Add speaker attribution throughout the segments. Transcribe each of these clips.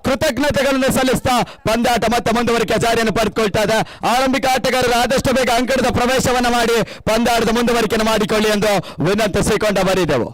Speaker 1: ಕೃತಜ್ಞತೆಗಳನ್ನು ಸಲ್ಲಿಸ್ತಾ ಪಂದ್ಯಾಟ ಮತ್ತೆ ಮುಂದುವರಿಕೆ ಜಾರಿಯನ್ನು ಪಡೆದುಕೊಳ್ತಾ ಇದೆ. ಆರಂಭಿಕ ಆಟಗಾರರು ಆದಷ್ಟು ಬೇಗ ಅಂಕಣದ ಪ್ರವೇಶವನ್ನ ಮಾಡಿ ಪಂದ್ಯಾಟದ ಮುಂದುವರಿಕೆಯನ್ನು ಮಾಡಿಕೊಳ್ಳಿ ಎಂದು ವಿನಂತಿಸಿಕೊಂಡ ಬರಿದೆವು.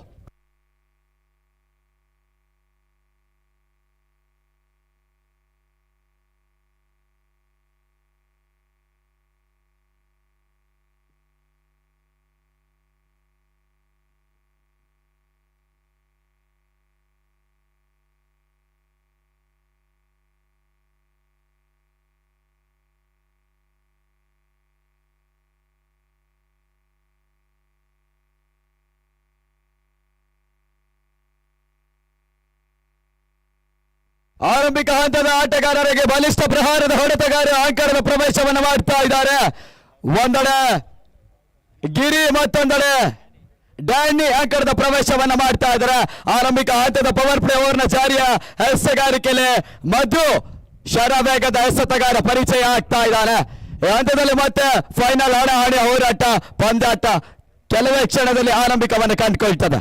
Speaker 1: ಆರಂಭಿಕ ಹಂತದ ಆಟಗಾರರಿಗೆ ಬಲಿಷ್ಠ ಪ್ರಹಾರದ ಹೊಡೆತಗಾರರು ಅಂಕಣದ ಪ್ರವೇಶವನ್ನು ಮಾಡ್ತಾ ಇದ್ದಾರೆ. ಒಂದೆಡೆ ಗಿರಿ, ಮತ್ತೊಂದೆಡೆ ಡ್ಯಾನಿ ಅಂಕಣದ ಪ್ರವೇಶವನ್ನ ಮಾಡ್ತಾ ಇದ್ದಾರೆ. ಆರಂಭಿಕ ಹಂತದ ಪವರ್ ಪ್ಲೇ ಓವರ್ನ ಜಾರಿಯ ಎಸೆಗಾರಿಕೆಯಲ್ಲಿ ಮಧು ಶರವೇಗದ ಎಸೆತಗಾರ ಪರಿಚಯ ಆಗ್ತಾ ಇದ್ದಾನೆ. ಈ ಹಂತದಲ್ಲಿ ಮತ್ತೆ ಫೈನಲ್ ಹಣಾಹಣಿ ಹೋರಾಟ ಪಂದ್ಯಾಟ ಕೆಲವೇ ಕ್ಷಣದಲ್ಲಿ ಆರಂಭಿಕವನ್ನು ಕಂಡುಕೊಳ್ತದೆ.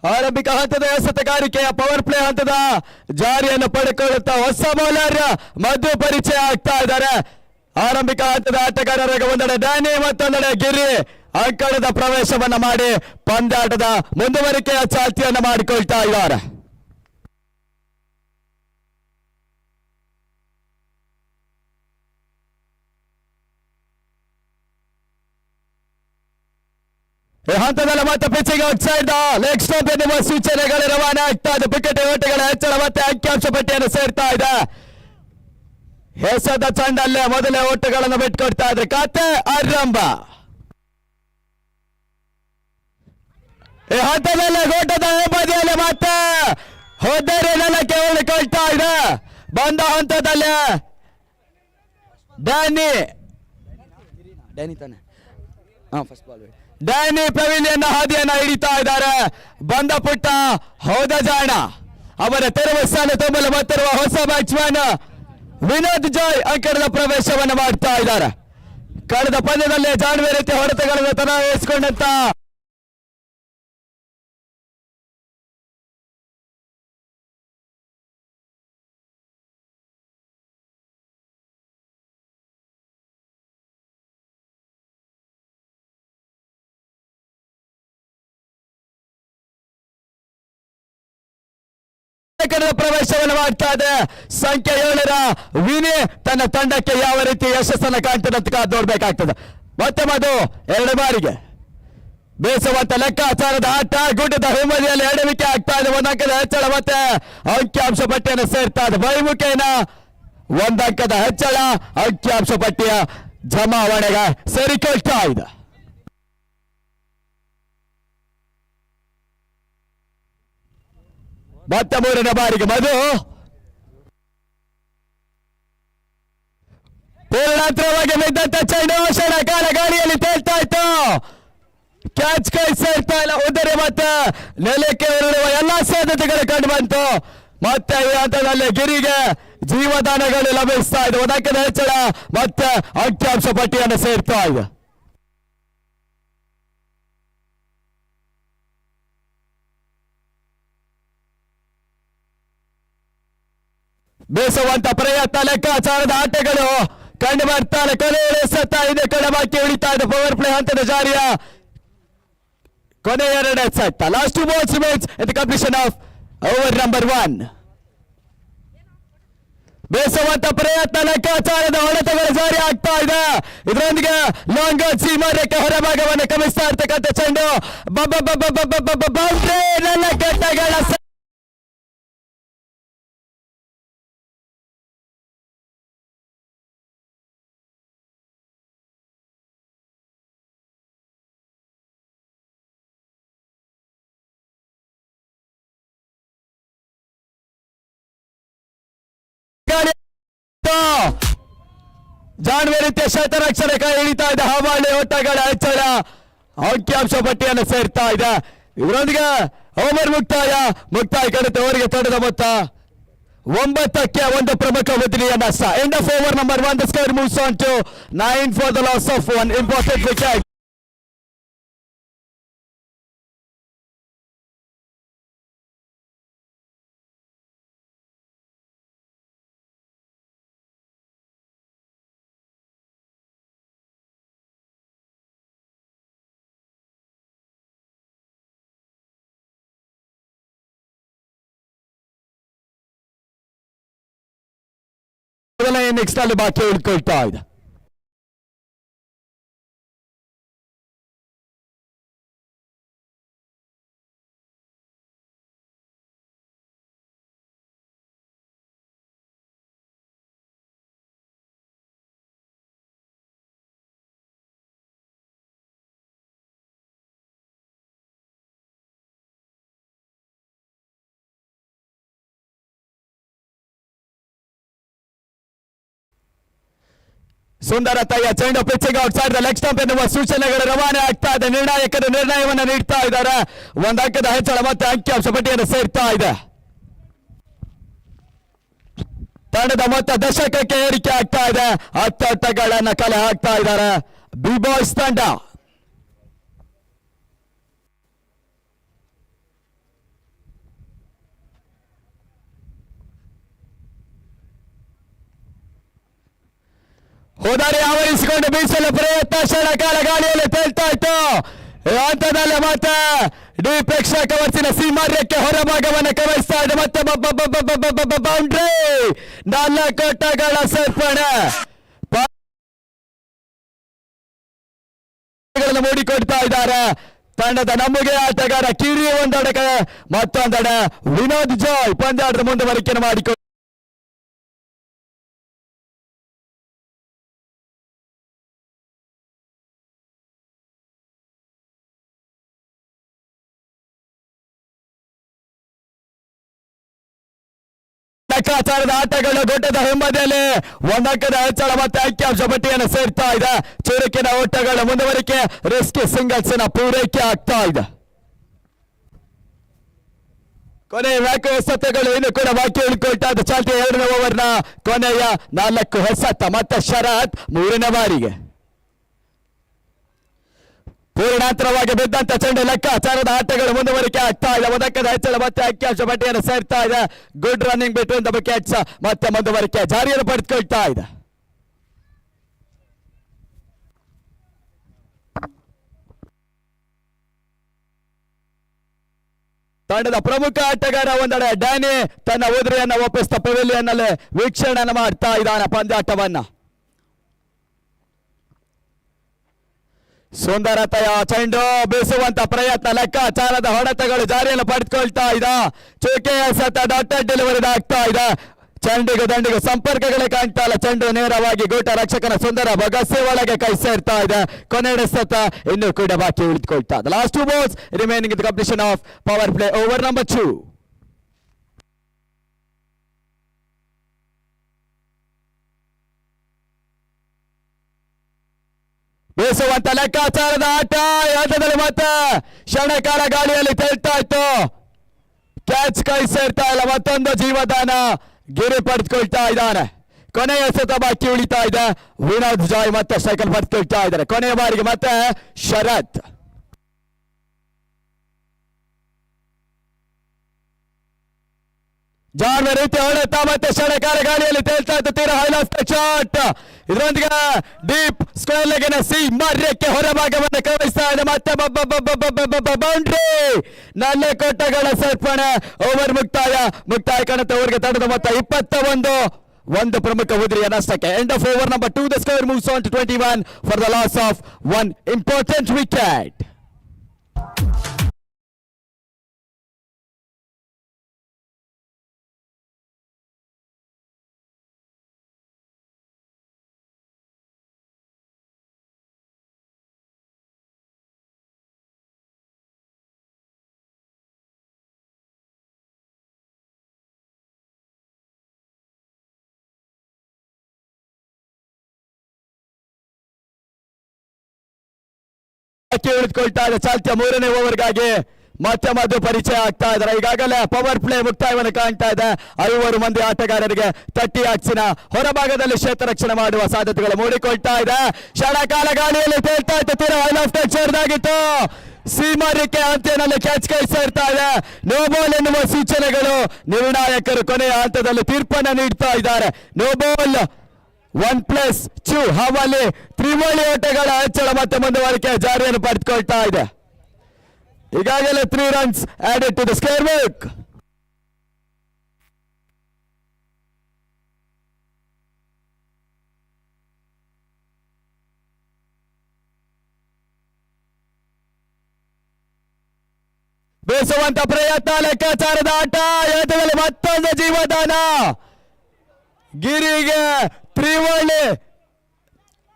Speaker 1: ಆರಂಭಿಕ ಹಂತದ ಎಸೆತಗಾರಿಕೆಯ ಪವರ್ ಪ್ಲೇ ಹಂತದ ಜಾರಿಯನ್ನು ಪಡೆದುಕೊಳ್ಳುತ್ತಾ ಹೊಸ ಬೌಲರ್ ಮಧು ಪರಿಚಯ ಆಗ್ತಾ ಇದ್ದಾರೆ. ಆರಂಭಿಕ ಹಂತದ ಆಟಗಾರರಿಗೆ ಒಂದೆಡೆ ಡ್ಯಾನಿ, ಮತ್ತೊಂದೆಡೆ ಗಿರಿ ಅಂಕಣದ ಪ್ರವೇಶವನ್ನ ಮಾಡಿ ಪಂದ್ಯಾಟದ ಮುಂದುವರಿಕೆಯ ಚಾಲ್ತಿಯನ್ನು ಮಾಡಿಕೊಳ್ತಾ ಇದ್ದಾರೆ. ಈ ಹಂತದಲ್ಲಿ ಮತ್ತೆ ಪಿಚ್ಚಿಗೆ ಔಟ್ಸೈಡ್ ಲೆಗ್ ಸ್ಟಂಪ್ ಎನ್ನುವ ಸೂಚನೆಗಳು ರವಾನೆ ಆಗ್ತಾ ಇದೆ. ವಿಕೆಟ್ ಓಟಗಳ ಹೆಚ್ಚಳ ಮತ್ತೆ ಅಂಕಿಅಂಶ ಪಟ್ಟಿಯನ್ನು ಸೇರ್ತಾ ಇದೆ. ಎಸೆದ ಚೆಂಡಲ್ಲೇ ಮೊದಲೇ ಓಟಗಳನ್ನು ಬಿಟ್ಕೊಡ್ತಾ ಇದ್ರೆ ಕತೆ ಆರಂಭ. ಈ ಹಂತದಲ್ಲಿ ಗೋಟದ ಬದಿಯಲ್ಲಿ ಮತ್ತೆ ಹೋದರೆ ನೆಲಕ್ಕೆ ಉಳಿಕೊಳ್ತಾ ಇದೆ. ಬಂದ ಹಂತದಲ್ಲಿ ಡ್ಯಾನಿ ತಾನೆ ಫಸ್ಟ್ ಬಾಲ್ ಡ್ಯಾನಿ ಪೆವಿಲಿಯನ್ ಹಾದಿಯನ್ನ ಹಿಡಿತಾ ಇದ್ದಾರೆ. ಬಂದ ಪುಟ್ಟ ಹೋದ ಜಾಣ ಅವರ ತೆರವು ಸ್ಥಾನ ತುಂಬಲು ಬರ್ತಿರುವ ಹೊಸ ಬ್ಯಾಟ್ಸ್ಮನ್ ವಿನೋದ್ ಜಾಯ್ ಅಂಕಣದ ಪ್ರವೇಶವನ್ನು ಮಾಡ್ತಾ ಇದ್ದಾರೆ. ಕಳೆದ ಪಂದ್ಯದಲ್ಲಿ ಜಾಣ್ವೆ ರೀತಿಯ ಹೊಡೆತಗಳನ್ನು ತರವೇರಿಸಿಕೊಂಡಂತ ಪ್ರವೇಶವನ್ನು ಮಾಡ್ತಾ ಇದೆ. ಸಂಖ್ಯೆ 7ರ ವಿನಿ ತನ್ನ ತಂಡಕ್ಕೆ ಯಾವ ರೀತಿ ಯಶಸ್ಸನ್ನು ಕಾಣ್ತದೆ ಅಂತ ನೋಡ್ಬೇಕಾಗ್ತದೆ. ಮತ್ತೆ ಮಧು 2 ಬಾರಿಗೆ ಬೇಸುವಂತ ಲೆಕ್ಕಾಚಾರದ ಆಟ ಗುಡ್ಡದ ಹಿಮ್ಮದಿಯಲ್ಲಿ ಎಡವಿಕೆ ಆಗ್ತಾ ಇದೆ. 1 ಅಂಕದ ಹೆಚ್ಚಳ ಮತ್ತೆ ಅಂಕಿಅಂಶ ಪಟ್ಟಿಯನ್ನು ಸೇರ್ತಾ ಇದೆ. ಬೈಮುಖೇನ 1 ಅಂಕದ ಹೆಚ್ಚಳ ಅಂಕಿಅಂಶ ಪಟ್ಟಿಯ ಜಮಾವಣೆಗೆ ಸೇರಿಕೊಳ್ತಾ ಇದೆ. ಮತ್ತೆ 3ನೇ ಬಾರಿಗೆ ಮಧು ಪೂರ್ಣಾಂತರವಾಗಿ ಬಿದ್ದಂತ ಚೆಂಡು ಕ್ಷಣ ಕಾಲ ಗಾಳಿಯಲ್ಲಿ ತೇಲ್ತಾ ಇತ್ತು. ಕ್ಯಾಚ್ ಕೈ ಸೇರ್ತಾ ಇಲ್ಲ. ಉದರೆ ಮತ್ತೆ ನೆಲಕ್ಕೆ ಉರುಳುವ ಎಲ್ಲಾ ಸಾಧ್ಯತೆಗಳು ಕಂಡು ಬಂತು. ಮತ್ತೆ ಈ ಹಂತದಲ್ಲಿ ಗಿರಿಗೆ ಜೀವದಾನಗಳು ಲಭಿಸ್ತಾ ಇದೆ. 1 ಅಂಕದ ಹೆಚ್ಚಳ ಮತ್ತೆ ಅಂಕಿಅಂಶ ಪಟ್ಟಿಯನ್ನು ಸೇರ್ತಾ ಇದೆ. ಬೇಸುವಂತ ಪ್ರಯತ್ನ ಲೆಕ್ಕಾಚಾರದ ಆಟಗಳು ಕಂಡು ಬರ್ತಾರೆ. ಕೊನೆಯ ಸತ್ತ ಇದೆ ಕಡಬಾಕಿ ಉಳಿತಾ ಇದೆ. ಪವರ್ ಪ್ಲೇ ಹಂತದ ಜಾರಿಯ ಕೊನೆಯ 2 set. Last 2 balls remains at the completion of over number 1. ಬೇಸುವಂತ ಪ್ರಯತ್ನ ಲೆಕ್ಕಾಚಾರದ ಹೊಡೆತಗಳು ಜಾರಿ ಆಗ್ತಾ ಇದೆ. ಇದರೊಂದಿಗೆ ಲಾಂಗ್ ಸೀಮಾರೇಖೆ ಹೊರಭಾಗವನ್ನು ಗಮನಿಸ್ತಾ ಇರ್ತಕ್ಕಂಥ ಚೆಂಡು ಬೌಂಡ್ರಿ ನನ್ನ ಕೆಟ್ಟಗಳ ಜಾನ್ವರಿ ರೀತಿಯ ಶತರಕ್ಷರ ಕೈ ಹಿಡಿತಾ ಇದೆ ಹವಾಳಿ ಓಟಗಳ ಹೆಚ್ಚಳ ಅಂಕಿಅಂಶ ಪಟ್ಟಿಯನ್ನು ಸೇರ್ತಾ ಇದೆ. ಇವರೊಂದಿಗೆ ಓವರ್ ಮುಕ್ತಾಯ ಕಡಿತ ಅವರಿಗೆ ತೊಡೆದ ಮೊತ್ತ 9ಕ್ಕೆ 1 ಪ್ರಮುಖ ಬದಲಿಯ ನಷ್ಟ. End of over number 1. The score moves on to 9 for the loss of 1 important wicket. Next ಅಲ್ಲಿ ಬಾಕಿ ಉಳ್ಕೊಳ್ತಾ ಇದೆ. ಸುಂದರತೆಯ ಚೆಂಡು pitching out side the leg stump ಎನ್ನುವ ಸೂಚನೆಗಳು ರವಾನೆ ಆಗ್ತಾ ಇದೆ. ನಿರ್ಣಾಯಕರು ನಿರ್ಣಯವನ್ನು ನೀಡ್ತಾ ಇದ್ದಾರೆ. ಒಂದು ಅಂಕದ ಹೆಚ್ಚಳ ಮತ್ತೆ ಅಂಕಿಅಂಶ ಪಟ್ಟಿಯನ್ನು ಸೇರ್ತಾ ಇದೆ. ತಂಡದ ಮೊತ್ತ ದಶಕಕ್ಕೆ ಏರಿಕೆ ಆಗ್ತಾ ಇದೆ. 10 ಆಟಗಳನ್ನ ಕಲೆ ಹಾಕ್ತಾ ಇದ್ದಾರೆ ಬಿ ಬಾಯ್ಸ್ ತಂಡ. ಹೋದಾರಿ ಆವರಿಸಿಕೊಂಡು ಬೀಸಲು ಪ್ರಯತ್ನ ಕ್ಷಣಕಾಲ ಗಾಳಿಯಲ್ಲಿ ತೇಲ್ತಾ ಇತ್ತು. ಹಂತದಲ್ಲಿ ಮತ್ತೆ ಡಿ ಪ್ರೇಕ್ಷಕ ವರ್ಸಿನ ಸೀಮಾರ್ಯಕ್ಕೆ ಹೊರಭಾಗವನ್ನು ಕವಹಿಸ್ತಾ ಇದೆ. ಮತ್ತೆ ಬೌಂಡ್ರಿ 4 ಓಟಗಳ ಸೇರ್ಪಡೆ ಮೂಡಿಕೊಡ್ತಾ ಇದ್ದಾರೆ. ತಂಡದ ನಮ್ಮುಗೆ ಆಟಗಾರ ಕಿರಿ ಒಂದೆಡೆ ಮತ್ತೊಂದೆಡೆ ವಿನೋದ್ ಜಾಯ್ ಪಂದ್ಯಾಟದ ಮುಂದುವರಿಕೆಯನ್ನು ಮಾಡಿಕೊಂಡು ಲೆಕ್ಕಾಚಾರದ ಆಟಗಳು ಘಟ್ಟದ ಹಿಂಬದಿಯಲ್ಲಿ 1 ಅಂಕದ ಹೆಚ್ಚಳ ಮತ್ತೆ ಅಂಕಿಅಂಶ ಪಟ್ಟಿಯನ್ನು ಸೇರ್ತಾ ಇದೆ. ಚುರುಕಿನ ಓಟಗಳ ಮುಂದುವರಿಕೆ ರಿಸ್ಕಿ ಸಿಂಗಲ್ಸ್ನ ಪೂರೈಕೆ ಆಗ್ತಾ ಇದೆ. ಕೊನೆಯ 4 ಎಸೆತಗಳು ಇನ್ನು ಕೂಡ ಬಾಕಿ ಉಳ್ಕೊಳ್ತಾ ಇದೆ. ಚಾಲ್ತಿಯ 2ನೇ ಓವರ್ನ ಕೊನೆಯ 4 ಎಸೆತ ಮತ್ತೆ ಶರತ್ 3ನೇ ಬಾರಿಗೆ ಪೂರ್ಣಾಂತರವಾಗಿ ಬಿದ್ದಂತ ಚೆಂಡು ಲೆಕ್ಕಾಚಾರದ ಆಟಗಳು ಮುಂದುವರಿಕೆ ಆಗ್ತಾ ಇದೆ. 1 ಅಂಕದ ಹೆಚ್ಚಳ ಮತ್ತೆ ಅಂಕಿಅಂಶ ಪಟ್ಟಿಯನ್ನು ಸೇರ್ತಾ ಇದೆ. Good running between the wickets ಮತ್ತೆ ಮುಂದುವರಿಕೆ ಜಾರಿಯನ್ನು ಪಡೆದುಕೊಳ್ತಾ ಇದೆ. ತಂಡದ ಪ್ರಮುಖ ಆಟಗಾರ ಒಂದೆಡೆ ಡ್ಯಾನಿ ತನ್ನ ಉದುರೆಯನ್ನು ಒಪ್ಪಿಸಿದ ಪೆವಿಲಿಯನ್ ನಲ್ಲಿ ವೀಕ್ಷಣೆ ಮಾಡ್ತಾ ಇದ್ದಾನೆ ಪಂದ್ಯಾಟವನ್ನ. ಸುಂದರತೆಯ ಚೆಂಡು ಬೀಸುವಂತ ಪ್ರಯತ್ನ ಲೆಕ್ಕಾಚಾರದ ಹೊಡೆತಗಳು ಜಾರಿಯನ್ನು ಪಡೆದುಕೊಳ್ತಾ ಇದೆ. ಚುಕೆಯ ಸತ ಡಾಟ್ ಡೆಲಿವರಿ ಆಗ್ತಾ ಇದೆ. ಚೆಂಡಿಗೂ ದಂಡಿಗೂ ಸಂಪರ್ಕಗಳೇ ಕಾಣ್ತಾ ಇಲ್ಲ. ಚೆಂಡು ನೇರವಾಗಿ ಗೋಟ ರಕ್ಷಕನ ಸುಂದರ ಬಗಸೆ ಒಳಗೆ ಕೈ ಸೇರ್ತಾ ಇದೆ. ಕೊನೆಯ ಸತ ಇನ್ನೂ ಕೂಡ ಬಾಕಿ ಉಳಿದುಕೊಳ್ತಾ ಇದೆ. Last 2 balls remaining in the completion of power play over number 2. ಬೀಸುವಂತ ಲೆಕ್ಕಾಚಾರದ ಆಟ ಹಂತದಲ್ಲಿ ಮತ್ತೆ ಕ್ಷಣಕಾಲ ಗಾಳಿಯಲ್ಲಿ ತೇಲ್ತಾ ಇತ್ತು. ಕ್ಯಾಚ್ ಕೈ ಸೇರ್ತಾ ಇಲ್ಲ. ಮತ್ತೊಂದು ಜೀವದಾನ ಗಿರಿ ಪಡೆದುಕೊಳ್ತಾ ಇದ್ದಾನೆ. ಕೊನೆಯ ಎಸೆತ ಬಾಕಿ ಉಳಿತಾ ಇದೆ. ವಿನೋದ್ ಜಾಯ್ ಮತ್ತೆ ಸೈಕಲ್ ಪಡೆದುಕೊಳ್ತಾ ಇದ್ದಾರೆ. ಕೊನೆಯ ಬಾರಿಗೆ ಮತ್ತೆ ಶರತ್ ಜಾನ್ವರಿ ರೀತಿ ಹೊಡೆತ ಮತ್ತೆ ಕ್ಷಣಕಾಲ ಗಾಳಿಯಲ್ಲಿ ತೇಲ್ತಾ ಇತ್ತು. ತೀರಾ ಹೈಲಾಸ್ ಶಾಟ್ ಇದರೊಂದಿಗೆ ಡೀಪ್ ಸ್ಕ್ವೇರ್ ಲೆಗಿನ ಸೀಮಾರ್ಯಕ್ಕೆ ಹೊರಭಾಗವನ್ನು ಕವಹಿಸ್ತಾ ಇದೆ. ಮತ್ತೆ ಬೌಂಡ್ರಿ 4 ಓಟಗಳ ಸೇರ್ಪಡೆ. ಓವರ್ ಮುಕ್ತಾಯ ಕಾಣುತ್ತೆ. ಅವರಿಗೆ ತಂಡದ ಮೊತ್ತ 21. 1 ಪ್ರಮುಖ ಉದುರಿಯ ನಷ್ಟಕ್ಕೆ. End of over number 2. The score moves on to 21 for the loss of 1 important wicket. ಬಾಕಿ ಉಳಿದುಕೊಳ್ತಾ ಇದೆ ಚಾಲ್ತಿಯ ಮೂರನೇ ಓವರ್ಗಾಗಿ ಮತ್ತೆ ಮದ್ದು ಪರಿಚಯ ಆಗ್ತಾ ಇದ್ದಾರೆ. ಈಗಾಗಲೇ ಪವರ್ ಪ್ಲೇ ಮುಕ್ತಾಯವನ್ನು ಕಾಣ್ತಾ ಇದೆ. 5 ಮಂದಿ ಆಟಗಾರರಿಗೆ ತಟ್ಟಿ ಆಕ್ಸಿನ ಹೊರಭಾಗದಲ್ಲಿ ಕ್ಷೇತ್ರ ರಕ್ಷಣೆ ಮಾಡುವ ಸಾಧ್ಯತೆಗಳು ಮೂಡಿಕೊಳ್ತಾ ಇದೆ. ಕ್ಷಣಕಾಲ ಗಾಳಿಯಲ್ಲಿ ತೇಲ್ತಾ ಇತ್ತು. ತೀರ ಐಲ್ ಆಫ್ ಟಚ್ ಹೊರದಾಗಿತ್ತು. ಸೀಮಾರಿಕೆ ಅಂತ್ಯನಲ್ಲಿ ಕ್ಯಾಚ್ ಕೈ ಸೇರ್ತಾ ಇದೆ. ನೋ ಬಾಲ್ ಎನ್ನುವ ಸೂಚನೆಗಳು ನಿರ್ಣಾಯಕರು ಕೊನೆಯ ಹಂತದಲ್ಲಿ ತೀರ್ಪನ್ನು ನೀಡ್ತಾ ಇದ್ದಾರೆ. ನೋ ಬಾಲ್ 1+2 ಹಾವಲ್ಲಿ ತ್ರಿವಳಿ ಓಟಗಳ ಹೆಚ್ಚಳ ಮತ್ತೆ ಮುಂದುವರಿಕೆ ಜಾರಿಯನ್ನು ಪಡೆದುಕೊಳ್ತಾ ಇದೆ. ಈಗಾಗಲೇ 3 runs added to the square book. ಬೇಸುವಂತ ಪ್ರಯತ್ನ, ಲೆಕ್ಕಾಚಾರದ ಆಟ, ಎದುರಲ್ಲಿ ಮತ್ತೊಂದು ಜೀವದಾನ. ಗಿರಿಗೆ ತ್ರಿವಳಿ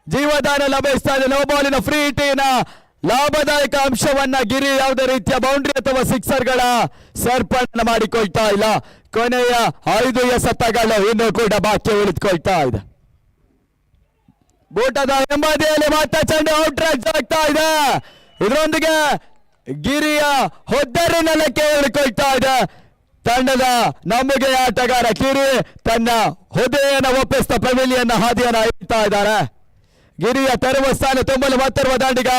Speaker 1: ಜೀವದಾನ ಲಭಿಸ್ತಾ ಇದೆ. ನೋ ಬಾಲಿನ ಫ್ರೀ ಹಿಟ್ಟಿನ ಲಾಭದಾಯಕ ಅಂಶವನ್ನ ಗಿರಿ ಯಾವುದೇ ರೀತಿಯ ಬೌಂಡ್ರಿ ಅಥವಾ ಸಿಕ್ಸರ್ಗಳ ಸೇರ್ಪಡೆ ಮಾಡಿಕೊಳ್ತಾ ಇಲ್ಲ. ಕೊನೆಯ 5 ಎಸೆತಗಳು ಇನ್ನೂ ಕೂಡ ಬಾಕಿ ಉಳಿದುಕೊಳ್ತಾ ಇದೆ. ಬೂಟದ ಹಿಂಬದಿಯಲ್ಲಿ ಮತ್ತೆ ಚೆಂಡು ಔಟ್ ರೈಟ್ ಆಗ್ತಾ ಇದೆ. ಇದರೊಂದಿಗೆ ಗಿರಿಯ ಹೊದ್ದರಿ ನೆಲಕ್ಕೆ ಉಳಿಕೊಳ್ತಾ ಇದೆ. ತಂಡದ ನಮಗೆ ಆಟಗಾರ ಗಿರಿ ತನ್ನ ಹೊದೆಯನ್ನು ಒಪ್ಪಿಸ್ತಾ ಪೆವಿಲಿಯನ್ ಹಾದಿಯನ್ನು ಹಿಡಿತಾ ಇದ್ದಾರೆ. ಗಿರಿಯ ತೆರವು ಸ್ಥಾನ ತುಂಬಲು ಮತ್ತಿರುವ ದಾಂಡಿಗ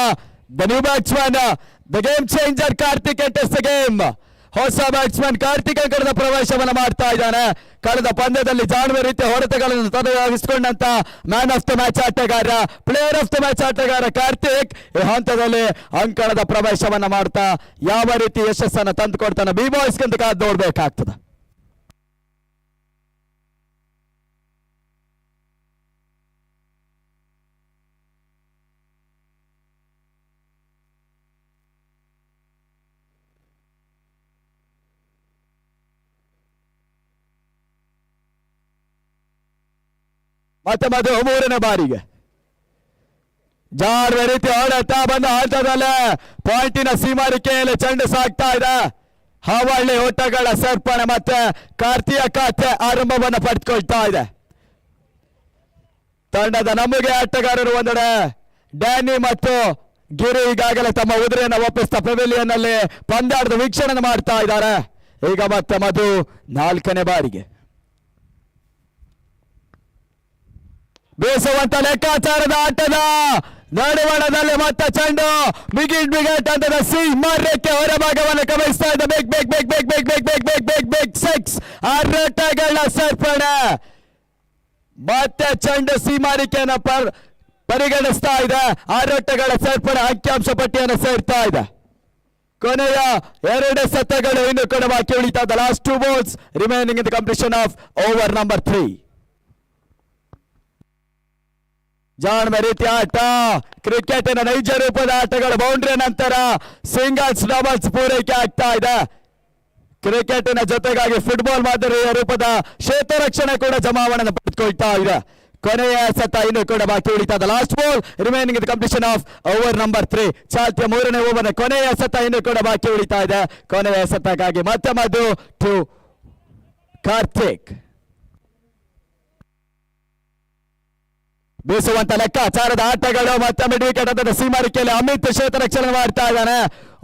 Speaker 1: the new batsman, the game changer Karthik enters the game. ಹೊಸ ಬ್ಯಾಟ್ಸ್ಮನ್ ಕಾರ್ತಿಕ್ ಅಂಕಣದ ಪ್ರವೇಶವನ್ನು ಮಾಡ್ತಾ ಇದ್ದಾನೆ. ಕಳೆದ ಪಂದ್ಯದಲ್ಲಿ ಜಾಣುವ ರೀತಿಯ ಹೊಡೆತಗಳನ್ನು ತೊಡಗಿಸಿಕೊಂಡಂತ ಮ್ಯಾನ್ ಆಫ್ ದ ಮ್ಯಾಚ್ ಆಟಗಾರ, ಪ್ಲೇಯರ್ ಆಫ್ ದ ಮ್ಯಾಚ್ ಆಟಗಾರ ಕಾರ್ತಿಕ್ ಈ ಹಂತದಲ್ಲಿ ಅಂಕಣದ ಪ್ರವೇಶವನ್ನ ಮಾಡ್ತಾ ಯಾವ ರೀತಿ ಯಶಸ್ಸನ್ನು ತಂದುಕೊಡ್ತಾನೆ ಬಿ ಬಾಯ್ಸ್ ಅಂತ ಕಾದು ನೋಡ್ಬೇಕಾಗ್ತದೆ. ಮತ್ತೆ ಮದು 3ನೇ ಬಾರಿಗೆ ಜಾಡುವ ರೀತಿ ಆಡುತ್ತಾ ಬಂದ ಹಂತದಲ್ಲೇ ಪಾಯಿಂಟಿನ ಸೀಮಾರಿಕೆಯಲ್ಲಿ ಚೆಂಡು ಸಾಗ್ತಾ ಇದೆ. ಹಾವಳ್ಳಿ ಓಟಗಳ ಸೇರ್ಪಡೆ ಮತ್ತೆ ಕಾರ್ತಿಯ ಖಾತೆ ಆರಂಭವನ್ನು ಪಡೆದುಕೊಳ್ತಾ ಇದೆ. ತಂಡದ ನಮಗೆ ಆಟಗಾರರು ಒಂದೆಡೆ ಡ್ಯಾನಿ ಮತ್ತು ಗಿರಿ ಈಗಾಗಲೇ ತಮ್ಮ ಉದುರೆಯನ್ನು ಒಪ್ಪಿಸ್ತಾ ಪೆವಿಲಿಯನ್ ನಲ್ಲಿ ಪಂದ್ಯಾಟದ ವೀಕ್ಷಣೆ ಮಾಡ್ತಾ ಇದ್ದಾರೆ. ಈಗ ಮತ್ತೆ ಮದು 4ನೇ ಬಾರಿಗೆ ಬೇಸುವಂತ ಲೆಕ್ಕಾಚಾರದ ಆಟದ ನಡುವಣದಲ್ಲಿ ಮತ್ತೆ ಚೆಂಡು ಬಿಗಿಟ್ ಅಂತದ ಸೀಮಾರ್ಯಕ್ಕೆ ಹೊರಭಾಗವನ್ನು ಗಮನಿಸ್ತಾ ಇದೆ. ಬೇಕ್ 6 ಆಟಗಳ ಸೇರ್ಪಡೆ ಮತ್ತೆ ಚೆಂಡು ಸೀಮಾರಿಕೆಯನ್ನು ಪರಿಗಣಿಸ್ತಾ ಇದೆ. ಆರೋಟಗಳ ಸೇರ್ಪಡೆ ಅಂಕಿಅಂಶ ಪಟ್ಟಿಯನ್ನು ಸೇರ್ತಾ ಇದೆ. ಕೊನೆಯ 2 ಸೆತಗಳು ಇನ್ನು ಕೂಡ ಬಾಕಿ ಉಳಿತಾ ಇದೆ. Last 2 balls remaining in the completion of over number 3. ಜಾಣುವ ರೀತಿಯ ಆಟ, ಕ್ರಿಕೆಟಿನ ನೈಜ ರೂಪದ ಆಟಗಳು ಬೌಂಡ್ರಿ ನಂತರ ಸಿಂಗಲ್ಸ್ ಡಬಲ್ಸ್ ಪೂರೈಕೆ ಆಗ್ತಾ ಇದೆ. ಕ್ರಿಕೆಟಿನ ಜೊತೆಗಾಗಿ ಫುಟ್ಬಾಲ್ ಮಾದರಿಯ ರೂಪದ ಕ್ಷೇತ್ರ ರಕ್ಷಣೆ ಕೂಡ ಜಮಾವಣೆ ಪಡೆದುಕೊಳ್ತಾ ಇದೆ. ಕೊನೆಯ ಸತ ಇನ್ನು ಕೂಡ ಬಾಕಿ ಉಳಿತಾ ಇದೆ. Last ball remaining the completion of over number 3. ಚಾಲ್ತಿಯ 3ನೇ ಓವರ್ ಕೊನೆಯ ಸತ ಇನ್ನು ಕೂಡ ಬಾಕಿ ಉಳಿತಾ ಇದೆ. ಕೊನೆಯ ಸತಕ್ಕಾಗಿ ಮತ್ತೆ ಮದು ಟು ಕಾರ್ತಿಕ್. ಬೀಸುವಂತ ಲೆಕ್ಕಾಚಾರದ ಆಟಗಳು ಮತ್ತೆ ವಿಕೆಟ್ ಸೀಮಾರಿಕೆಯಲ್ಲಿ ಅಮಿತ್ ಕ್ಷೇತ್ರ ರಕ್ಷಣೆ ಮಾಡ್ತಾ ಇದ್ದಾನೆ.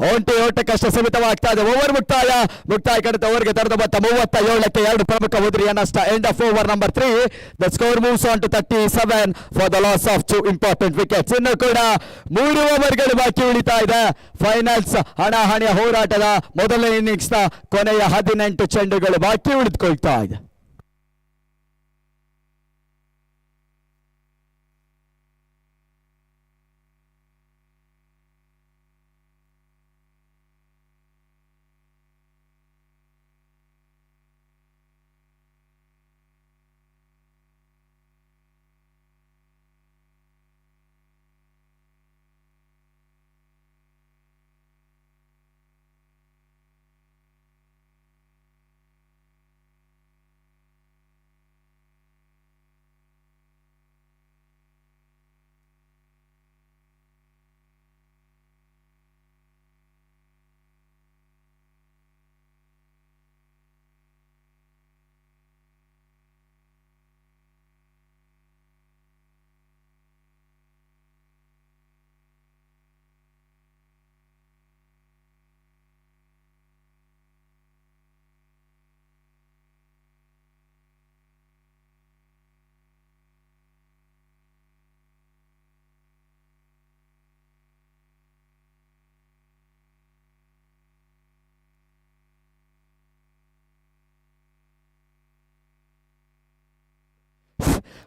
Speaker 1: ಒಂಟಿ ಓಟಕ್ಕಷ್ಟು ಸೀಮಿತವಾಗ್ತಾ ಇದೆ. ಓವರ್ ಮುಕ್ತಾಯ ಕಡಿತ ಓವರ್ಗೆ ತಡೆದ ಮೊತ್ತ 37ಕ್ಕೆ 2 ಪ್ರಮುಖ ಉದುರಿಯ ನಷ್ಟ. End of over number 3. The score moves on to 37 for the loss of 2 important wickets. ಇನ್ನು ಕೂಡ 3 ಓವರ್ಗಳು ಬಾಕಿ ಉಳಿತಾ ಇದೆ. ಫೈನಲ್ಸ್ ಹಣಾಹಣಿಯ ಹೋರಾಟದ ಮೊದಲನೇ ಇನ್ನಿಂಗ್ಸ್ ನ ಕೊನೆಯ 18 ಚೆಂಡುಗಳು ಬಾಕಿ ಉಳಿದುಕೊಳ್ತಾ ಇದೆ.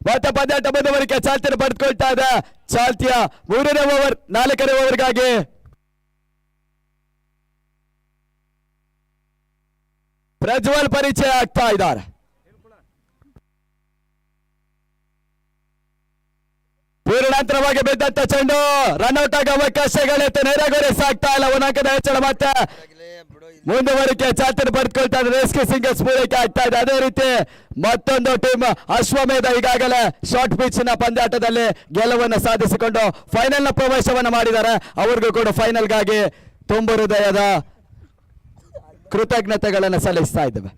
Speaker 1: ಮತ್ತೆ ಪಂದ್ಯಾಟ ಮುಂದುವರಿಕೆ ಚಾಲ್ತಿಯನ್ನು ಪಡೆದುಕೊಳ್ತಾ ಇದೆ. ಚಾಲ್ತಿಯ 3ನೇ ಓವರ್ 4ನೇ ಓವರ್ಗಾಗಿ ಪ್ರಜ್ವಲ್ ಪರಿಚಯ ಆಗ್ತಾ ಇದ್ದಾರೆ. ಪೂರ್ಣಾಂತರವಾಗಿ ಬಿದ್ದಂತ ಚೆಂಡು ರನ್ಔಟ್ ಆಗುವ ಅವಕಾಶಗಳಿತ್ತು. ನೇರಗೊರೆ ಸಾಗ್ತಾ ಇಲ್ಲ. ಒಂದು ಅಂಕದ ಹೆಚ್ಚಳ ಮತ್ತೆ ಮುಂದುವರಿಕೆ ಚಾಲ್ತಿಯನ್ನು ಪಡೆದುಕೊಳ್ತಾ ಇದೆ. ರೇಸ್ಗೆ ಸಿಂಗಲ್ಸ್ ಪೂರೈಕೆ ಆಗ್ತಾ ಇದೆ. ಅದೇ ರೀತಿ ಮತ್ತೊಂದು ಟೀಮ್ ಅಶ್ವಮೇಧ ಈಗಾಗಲೇ ಶಾರ್ಟ್ ಪಿಚ್ ನ ಪಂದ್ಯಾಟದಲ್ಲಿ ಗೆಲುವನ್ನು ಸಾಧಿಸಿಕೊಂಡು ಫೈನಲ್ ನ ಪ್ರವೇಶವನ್ನು ಮಾಡಿದ್ದಾರೆ. ಅವರಿಗೂ ಕೂಡ ಫೈನಲ್ಗಾಗಿ ತುಂಬು ಹೃದಯದ ಕೃತಜ್ಞತೆಗಳನ್ನು ಸಲ್ಲಿಸ್ತಾ ಇದ್ದೇವೆ.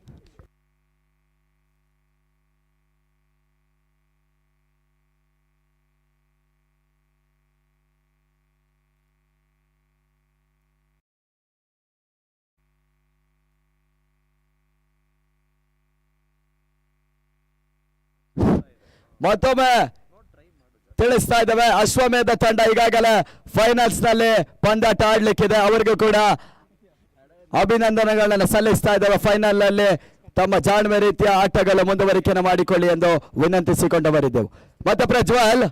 Speaker 1: ಮತ್ತೊಮ್ಮೆ ತಿಳಿಸ್ತಾ ಇದ್ದೇವೆ, ಅಶ್ವಮೇಧ ತಂಡ ಈಗಾಗಲೇ ಫೈನಲ್ಸ್ ನಲ್ಲಿ ಪಂದ್ಯಾಟ ಆಡ್ಲಿಕ್ಕಿದೆ. ಅವರಿಗೂ ಕೂಡ ಅಭಿನಂದನೆಗಳನ್ನು ಸಲ್ಲಿಸ್ತಾ ಇದ್ದೇವೆ. ಫೈನಲ್ ನಲ್ಲಿ ತಮ್ಮ ಜಾಣ್ಮೆ ರೀತಿಯ ಆಟಗಳ ಮುಂದುವರಿಕೆಯನ್ನು ಮಾಡಿಕೊಳ್ಳಿ ಎಂದು ವಿನಂತಿಸಿಕೊಂಡವರಿದ್ದೆವು. ಮತ್ತೆ ಪ್ರಜ್ವಲ್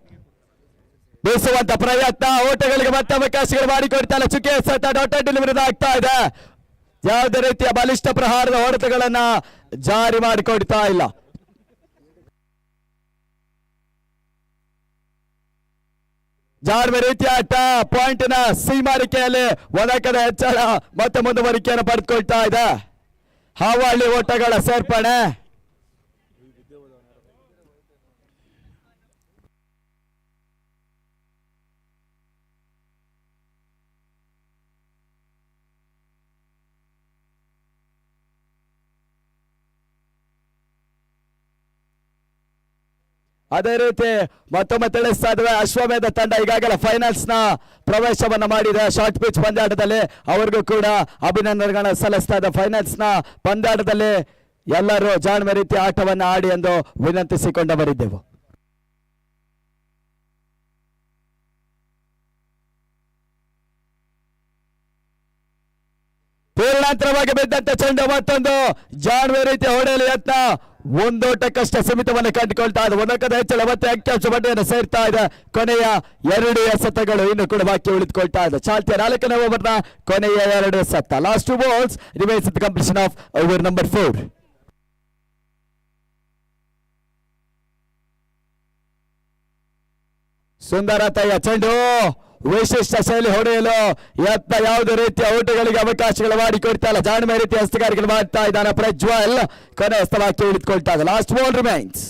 Speaker 1: ಬೀಸುವಂತ ಪ್ರಯತ್ನ, ಓಟಗಳಿಗೆ ಮತ್ತೆ ಅವಕಾಶಗಳು ಮಾಡಿಕೊಡ್ತಾರೆ. ಚುಕ್ಕೆ ಸತ ಡಾಟ್ ಡೆಲಿವರಿ ಆಗ್ತಾ ಇದೆ. ಯಾವುದೇ ರೀತಿಯ ಬಲಿಷ್ಠ ಪ್ರಹಾರದ ಹೊಡೆತಗಳನ್ನ ಜಾರಿ ಮಾಡಿಕೊಡ್ತಾ ಇಲ್ಲ. ಜಾಣ್ಮೆ ರೀತಿಯ ಆಟ ಪಾಯಿಂಟ್ ನ ಸೀಮಾರಿಕೆಯಲ್ಲಿ ಒಂದಕ್ಕದ ಹೆಚ್ಚಳ ಮತ್ತೆ ಮುಂದುವರಿಕೆಯನ್ನು ಪಡೆದುಕೊಳ್ತಾ ಇದೆ. ಹಾವಳಿ ಓಟಗಳ ಸೇರ್ಪಡೆ. ಅದೇ ರೀತಿ ಮತ್ತೊಮ್ಮೆ ತಿಳಿಸ್ತಾ ಇದ್ದೇವೆ, ಅಶ್ವಮೇಧ ತಂಡ ಈಗಾಗಲೇ ಫೈನಲ್ಸ್ ನ ಪ್ರವೇಶವನ್ನ ಮಾಡಿದೆ. ಶಾರ್ಟ್ ಪಿಚ್ ಪಂದ್ಯಾಟದಲ್ಲಿ ಅವರಿಗೂ ಕೂಡ ಅಭಿನಂದನೆಗಳನ್ನು ಸಲ್ಲಿಸ್ತಾ ಇದೆ. ಫೈನಲ್ಸ್ ನ ಪಂದ್ಯಾಟದಲ್ಲಿ ಎಲ್ಲರೂ ಜಾಣ್ಮೆ ರೀತಿಯ ಆಟವನ್ನು ಆಡಿ ಎಂದು ವಿನಂತಿಸಿಕೊಂಡವರಿದ್ದೆವು. ಪೂರ್ಣಾಂತರವಾಗಿ ಬಿದ್ದಂತೆ ಚೆಂಡು ಮತ್ತೊಂದು ಜಾಣ್ಮೆ ರೀತಿಯ ಹೊಡೆಯಲು ಯತ್ನ. ಒಂದೋಟಕ್ಕಷ್ಟೇ ಸೀಮಿತವನ್ನು ಕಂಡುಕೊಳ್ತಾ ಇದೆ. ಒಂದಕ್ಕದ ಹೆಚ್ಚಳ ಮತ್ತೆ ಅಂಕಿಅಂಶ ಬಂಡೆಯನ್ನು ಸೇರ್ತಾ ಇದೆ. ಕೊನೆಯ 2 ಎಸೆತಗಳು ಇನ್ನು ಕೂಡ ಬಾಕಿ ಉಳಿದುಕೊಳ್ತಾ ಇದೆ. ಚಾಲ್ತಿಯ 4ನೇ ಓವರ್ನ ಕೊನೆಯ 2 ಎಸೆತ. Last 2 balls remains at the completion of over number 4. ಸುಂದರತೆಯ ಚೆಂಡು, ವಿಶಿಷ್ಟ ಶೈಲಿ ಹೊಡೆಯಲು ಯತ್ನ. ಯಾವುದೇ ರೀತಿಯ ಓಟಗಳಿಗೆ ಅವಕಾಶಗಳು ಮಾಡಿಕೊಡ್ತಾ ಇಲ್ಲ. ಜಾಣ್ಮೆ ರೀತಿಯ ಹಸ್ತಗಾರಿಕೆಗಳು ಮಾಡ್ತಾ ಇದ್ದಾನೆ ಪ್ರಜ್ವಲ್. ಕೊನೆ ಹಸ್ತವಾಗಿ ಉಳಿದುಕೊಳ್ತಾ ಇದೆ. Last ball remains.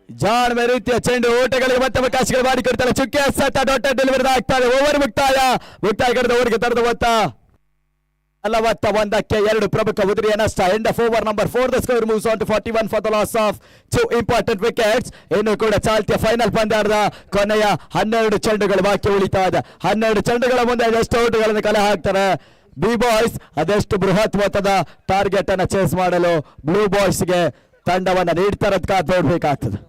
Speaker 1: ಜಾಣ್ಮೆ ರೀತಿಯ ಚೆಂಡು, ಓಟಗಳಿಗೆ ಮತ್ತೆ ಅವಕಾಶಗಳು ಮಾಡಿಕೊಡ್ತಾರೆ. ಚುಕ್ಕೆ ಸತ ಡಾಟ್ ಡೆಲಿವರಿ ಆಗ್ತಾರೆ. ಓವರ್ ಮುಕ್ತಾಯ ಕರೆದ ಓವರ್ಗೆ ತರದ ಮೊತ್ತ 41ಕ್ಕೆ 2 ಪ್ರಮುಖ ಉದುರಿಯ ನಷ್ಟ. End of over number 4. The score moves on to 41 for the loss of 2 important wickets. ಇನ್ನು ಕೂಡ ಚಾಲ್ತಿಯ ಫೈನಲ್ ಪಂದ್ಯದ ಕೊನೆಯ 12 ಚೆಂಡುಗಳು ಬಾಕಿ ಉಳಿತಾ ಇದೆ. 12 ಚೆಂಡುಗಳ ಮುಂದೆ ಅದೆಷ್ಟು ಓಟುಗಳನ್ನು ಕಲೆ ಹಾಕ್ತಾರೆ ಬಿ ಬಾಯ್ಸ್, ಅದೆಷ್ಟು ಬೃಹತ್ ಮೊತ್ತದ ಟಾರ್ಗೆಟ್ ಅನ್ನು ಚೇಸ್ ಮಾಡಲು ಬ್ಲೂ ಬಾಯ್ಸ್ಗೆ ತಂಡವನ್ನು ನೀಡ್ತಾರದ್ ಕಾದು ನೋಡ್ಬೇಕಾಗ್ತದೆ.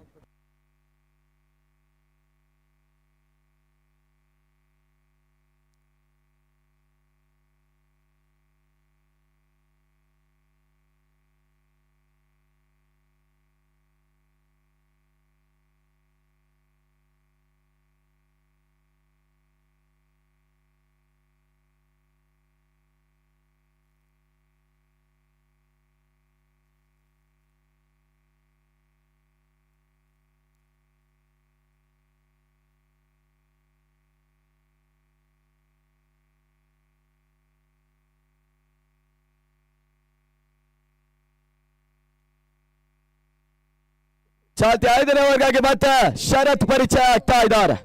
Speaker 1: ಚಾಲ್ತಿ 5ನೇ ಓವರ್ಗಾಗಿ ಮತ್ತೆ ಶರತ್ ಪರಿಚಯ ಆಗ್ತಾ ಇದ್ದಾರೆ.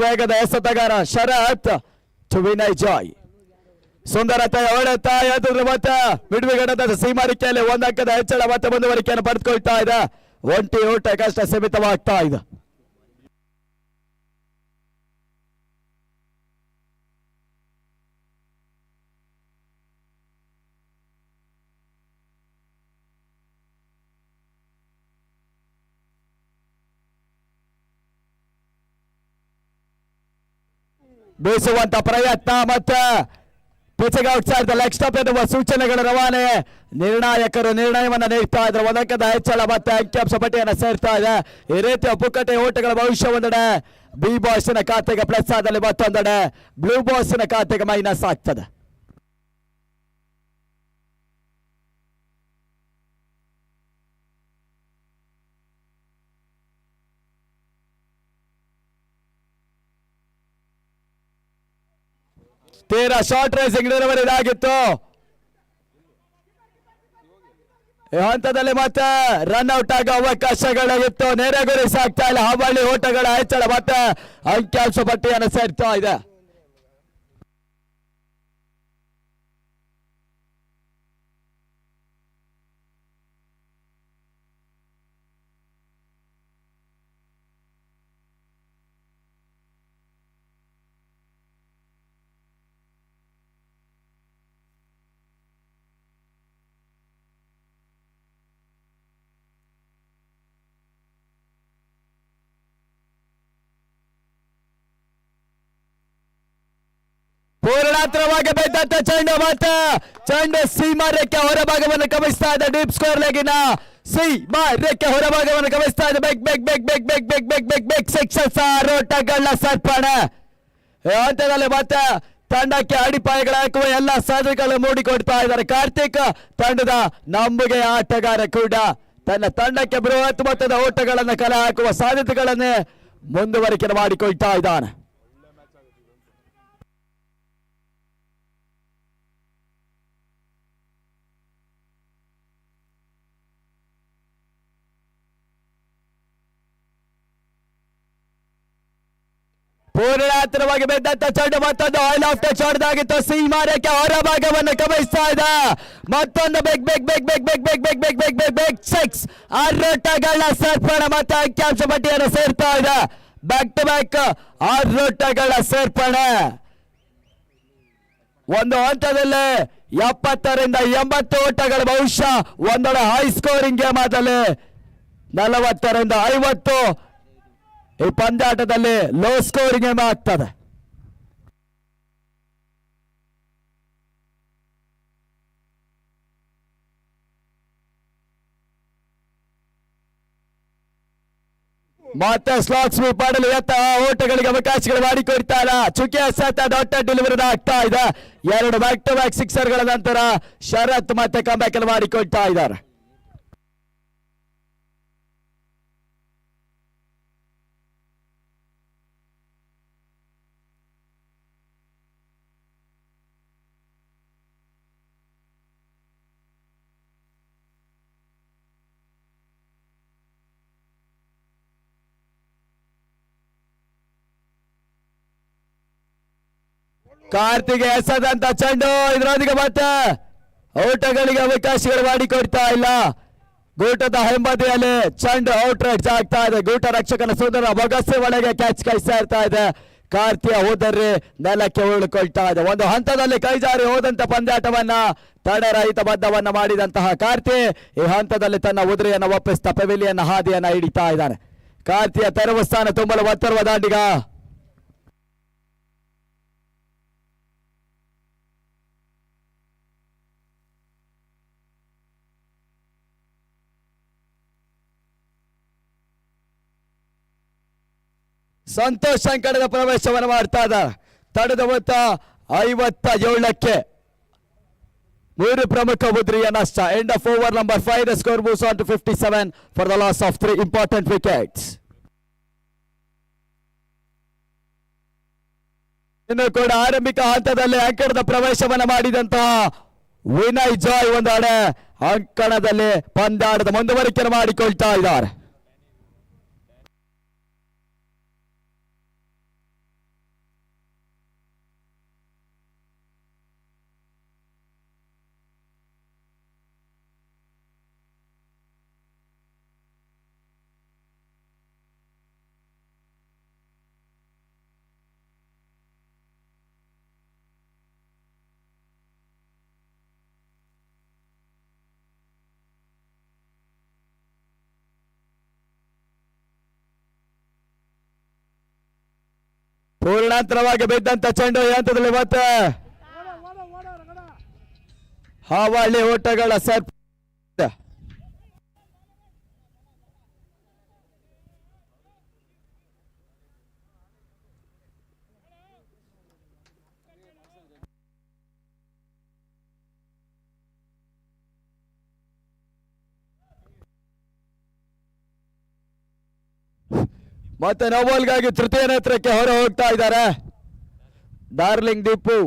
Speaker 1: ವೇಗದ ಎಸೆತಗಾರ ಶರತ್ ಟು ವಿನಯ್ ಜಾಯ್. ಸುಂದರತೆಯ ಹೊಡೆತ ಎದುರು ಮತ್ತೆ ಮಿಡ್ವಿಗಡದ ಸೀಮಾರಿಕೆಯಲ್ಲಿ 1 ಅಂಕದ ಹೆಚ್ಚಳ ಮತ್ತೆ ಮುಂದುವರಿಕೆಯನ್ನು ಪಡೆದುಕೊಳ್ತಾ ಇದೆ. ಒಂಟಿ ಓಟ ಕಷ್ಟ ಸೀಮಿತವಾಗ್ತಾ ಇದೆ. ಬೀಸುವಂತ ಪ್ರಯತ್ನ ಮತ್ತೆ ಪಿಚ್ಗೆ ಔಟ್ಸೈಡ್ ಲೆಗ್ ಸ್ಟಾಪ್ ಎನ್ನುವ ಸೂಚನೆಗಳ ರವಾನೆ. ನಿರ್ಣಾಯಕರು ನಿರ್ಣಯವನ್ನು ನೀಡ್ತಾ ಇದ್ದಾರೆ. ಒಂದಕ್ಕದ ಹೆಚ್ಚಳ ಮತ್ತೆ ಅಂಕಿಅಂಶ ಪಟ್ಟಿಯನ್ನು ಸೇರ್ತಾ ಇದೆ. ಈ ರೀತಿಯ ಪುಕ್ಕಟೆ ಓಟಗಳ ಭವಿಷ್ಯ ಒಂದೆಡೆ ಬಿ ಬಾಯ್ಸ್ನ ಖಾತೆಗೆ ಪ್ಲಸ್ ಆದಲ್ಲಿ ಮತ್ತೊಂದೆಡೆ ಬ್ಲೂ ಬಾಯ್ಸ್ನ ಖಾತೆಗೆ ಮೈನಸ್ ಆಗ್ತದೆ. ತೀರಾ ಶಾರ್ಟ್ ರೇಸಿಂಗ್ ಡೆಲಿವರಿ ಇದಾಗಿತ್ತು. ಈ ಹಂತದಲ್ಲಿ ಮತ್ತೆ ರನ್ ಔಟ್ ಆಗೋ ಅವಕಾಶಗಳಿತ್ತು. ನೇರ ಗುರಿ ಸಾಕ್ತಾ ಇಲ್ಲ. ಹಾವಳಿ ಓಟಗಳ ಹೆಚ್ಚಳ ಮತ್ತೆ ಅಂಕಿಅಂಶ ಪಟ್ಟಿಯನ್ನು ಸೇರ್ತಾ ಇದೆ. ಪೂರ್ಣಾತ್ರವಾಗಿ ಬೆದ್ದಂತ ಚೆಂಡು ಮತ್ತೆ ಚೆಂಡು ಸೀಮಾ ರೇಖೆ ಹೊರಭಾಗವನ್ನು ಗಮನಿಸ್ತಾ ಇದೆ. ಡೀಪ್ ಸ್ಕೋರ್ ಲೆಗಿನ ಸೀಮಾ ರೇಖೆ ಹೊರಭಾಗವನ್ನು ಗಮನಿಸ್ತಾ ಇದೆ. Big big big big big big big big big sixes ರೋಟಗಳ ಸರ್ಪಣೆ. ಹಂತದಲ್ಲಿ ಮತ್ತೆ ತಂಡಕ್ಕೆ ಅಡಿಪಾಯಗಳು ಹಾಕುವ ಎಲ್ಲ ಸಾಧನೆಗಳು ಮೂಡಿಕೊಡ್ತಾ ಇದ್ದಾರೆ. ಕಾರ್ತಿಕ್ ತಂಡದ ನಂಬುಗೆ ಆಟಗಾರ ಕೂಡ ತನ್ನ ತಂಡಕ್ಕೆ ಬೃಹತ್ ಮೊತ್ತದ ಓಟಗಳನ್ನು ಕಲೆ ಹಾಕುವ ಸಾಧ್ಯತೆಗಳನ್ನೇ ಮುಂದುವರಿಕೆ ಮಾಡಿಕೊಳ್ತಾ ಇದ್ದಾನೆ. ಪೂರ್ಣಾತ್ರವಾಗಿ ಬೆದ್ದಂತ ಚೆಂಡು ಮತ್ತೊಂದು ಆಯಿಲ್ ಆಫ್ ಟಚ್ ಹೊಡೆದಾಗಿತ್ತು. ಸೀಮಾ ರೇಖೆ ಹೊರಭಾಗವನ್ನು ಗಮನಿಸ್ತಾ ಇದೆ. ಮತ್ತೊಂದು big big big big big big big big big big big six ಆರೋಟಗಳ ಸೇರ್ಪಡೆ ಮತ್ತೆ ಅಂಕಿಅಂಶ ಪಟ್ಟಿಯನ್ನು ಸೇರ್ತಾ ಇದೆ. ಬ್ಯಾಕ್ ಟು ಬ್ಯಾಕ್ ಆರೋಟಗಳ ಸೇರ್ಪಡೆ. ಒಂದು ಹಂತದಲ್ಲಿ 70ರಿಂದ 80 ಓಟಗಳು ಬಹುಶಃ ಒಂದೊಡೆ ಹೈ ಸ್ಕೋರಿಂಗ್ ಗೇಮ್ ಆದಲ್ಲಿ 40ರಿಂದ 50 ಈ ಪಂದ್ಯಾಟದಲ್ಲಿ ಲೋ ಸ್ಕೋರಿಂಗ್ ಗೇಮ್ ಆಗ್ತದೆ. ಮತ್ತೆ ಸ್ಲಾಟ್ ಸ್ವೀಪ್ ಮಾಡಲು ಓಟಗಳಿಗೆ ಅವಕಾಶಗಳು ಮಾಡಿಕೊಡ್ತಾರೆ. ಚುಕಿಯ ಸತ ದೊಡ್ಡ ಡೆಲಿವರಿ ಆಗ್ತಾ ಇದೆ. 2 ಬ್ಯಾಕ್ ಟು ಬ್ಯಾಕ್ ಸಿಕ್ಸರ್ಗಳ ನಂತರ ಶರತ್ ಮತ್ತೆ ಕಂಬ್ಯಾಕ್ ಮಾಡಿಕೊಡ್ತಾ ಇದ್ದಾರೆ. ಕಾರ್ತಿಗೆ ಎಸೆದಂತ ಚೆಂಡು ಇದರೊಂದಿಗೆ ಮತ್ತೆ ಓಟಗಳಿಗೆ ಅವಕಾಶಗಳು ಮಾಡಿಕೊಡ್ತಾ ಇಲ್ಲ. ಗೂಟದ ಹಿಂಬದಿಯಲ್ಲಿ ಚೆಂಡು ಔಟ್ ರೈಟ್ಸ್ ಆಗ್ತಾ ಇದೆ. ಗೂಟ ರಕ್ಷಕನ ಸುಂದರ ಬೊಗಸೆ ಒಳಗೆ ಕ್ಯಾಚ್ ಕೈ ಸೇರ್ತಾ ಇದೆ. ಕಾರ್ತಿಯ ಹೋದರೆ ನೆಲಕ್ಕೆ ಉರುಳಿಕೊಳ್ತಾ ಇದೆ. ಒಂದು ಹಂತದಲ್ಲಿ ಕೈಜಾರಿ ಹೋದಂತ ಪಂದ್ಯಾಟವನ್ನ ತಡೆರಹಿತ ಬದ್ಧವನ್ನ ಮಾಡಿದಂತಹ ಕಾರ್ತಿ ಈ ಹಂತದಲ್ಲಿ ತನ್ನ ಉದುರೆಯನ್ನು ಒಪ್ಪಿಸ್ತಾ ಪೆವಿಲಿಯನ್ ಹಾದಿಯನ್ನ ಹಿಡಿತಾ ಇದ್ದಾನೆ. ಕಾರ್ತಿಯ ತೆರವು ಸ್ಥಾನ ತುಂಬಲು ಒತ್ತರುವ ದಾಂಡಿಗ. ಸಂತೋಷ್ ಸಂಕಟದ ಪ್ರವೇಶವನ್ನು ಮಾಡ್ತಾ ಇದ್ದಾರೆ. ತಡೆದ ಮೊತ್ತ 57ಕ್ಕೆ 3 ಪ್ರಮುಖ ಉದ್ರಿಯ ನಷ್ಟ. End of over number 5. The score moves on to 57 for the loss of 3 important wickets. ಇನ್ನು ಕೂಡ ಆರಂಭಿಕ ಹಂತದಲ್ಲಿ ಅಂಕಣದ ಪ್ರವೇಶವನ್ನು ಮಾಡಿದಂತಹ ವಿನಯ್ ಜಾಯ್ ಒಂದೆಡೆ ಅಂಕಣದಲ್ಲಿ ಪಂದ್ಯಾಟದ ಮುಂದುವರಿಕೆಯನ್ನು ಮಾಡಿಕೊಳ್ತಾ ಇದ್ದಾರೆ. ಪೂರ್ಣಾಂತರವಾಗಿ ಬಿದ್ದಂತ ಚೆಂಡು ಈ ಹಂತದಲ್ಲಿ ಮತ್ತೆ ಹಾವಳಿ ಓಟಗಳ ಸರ್ಪ್ ಮತ್ತೆ ನೋಬಾಲ್ಗಾಗಿ ತೃತೀಯ ನೇತ್ರಕ್ಕೆ ಹೊರ ಹೋಗ್ತಾ ಇದ್ದಾರೆ ಡಾರ್ಲಿಂಗ್ ದೀಪು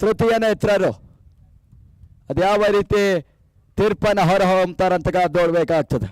Speaker 1: ತೃತೀಯ ನೇತ್ರರು ಅದ್ಯಾವ ರೀತಿ ತೀರ್ಪನ್ನ ಹೊರ ಹೋಗ್ತಾರಂತ ನೋಡ್ಬೇಕಾಗ್ತದೆ.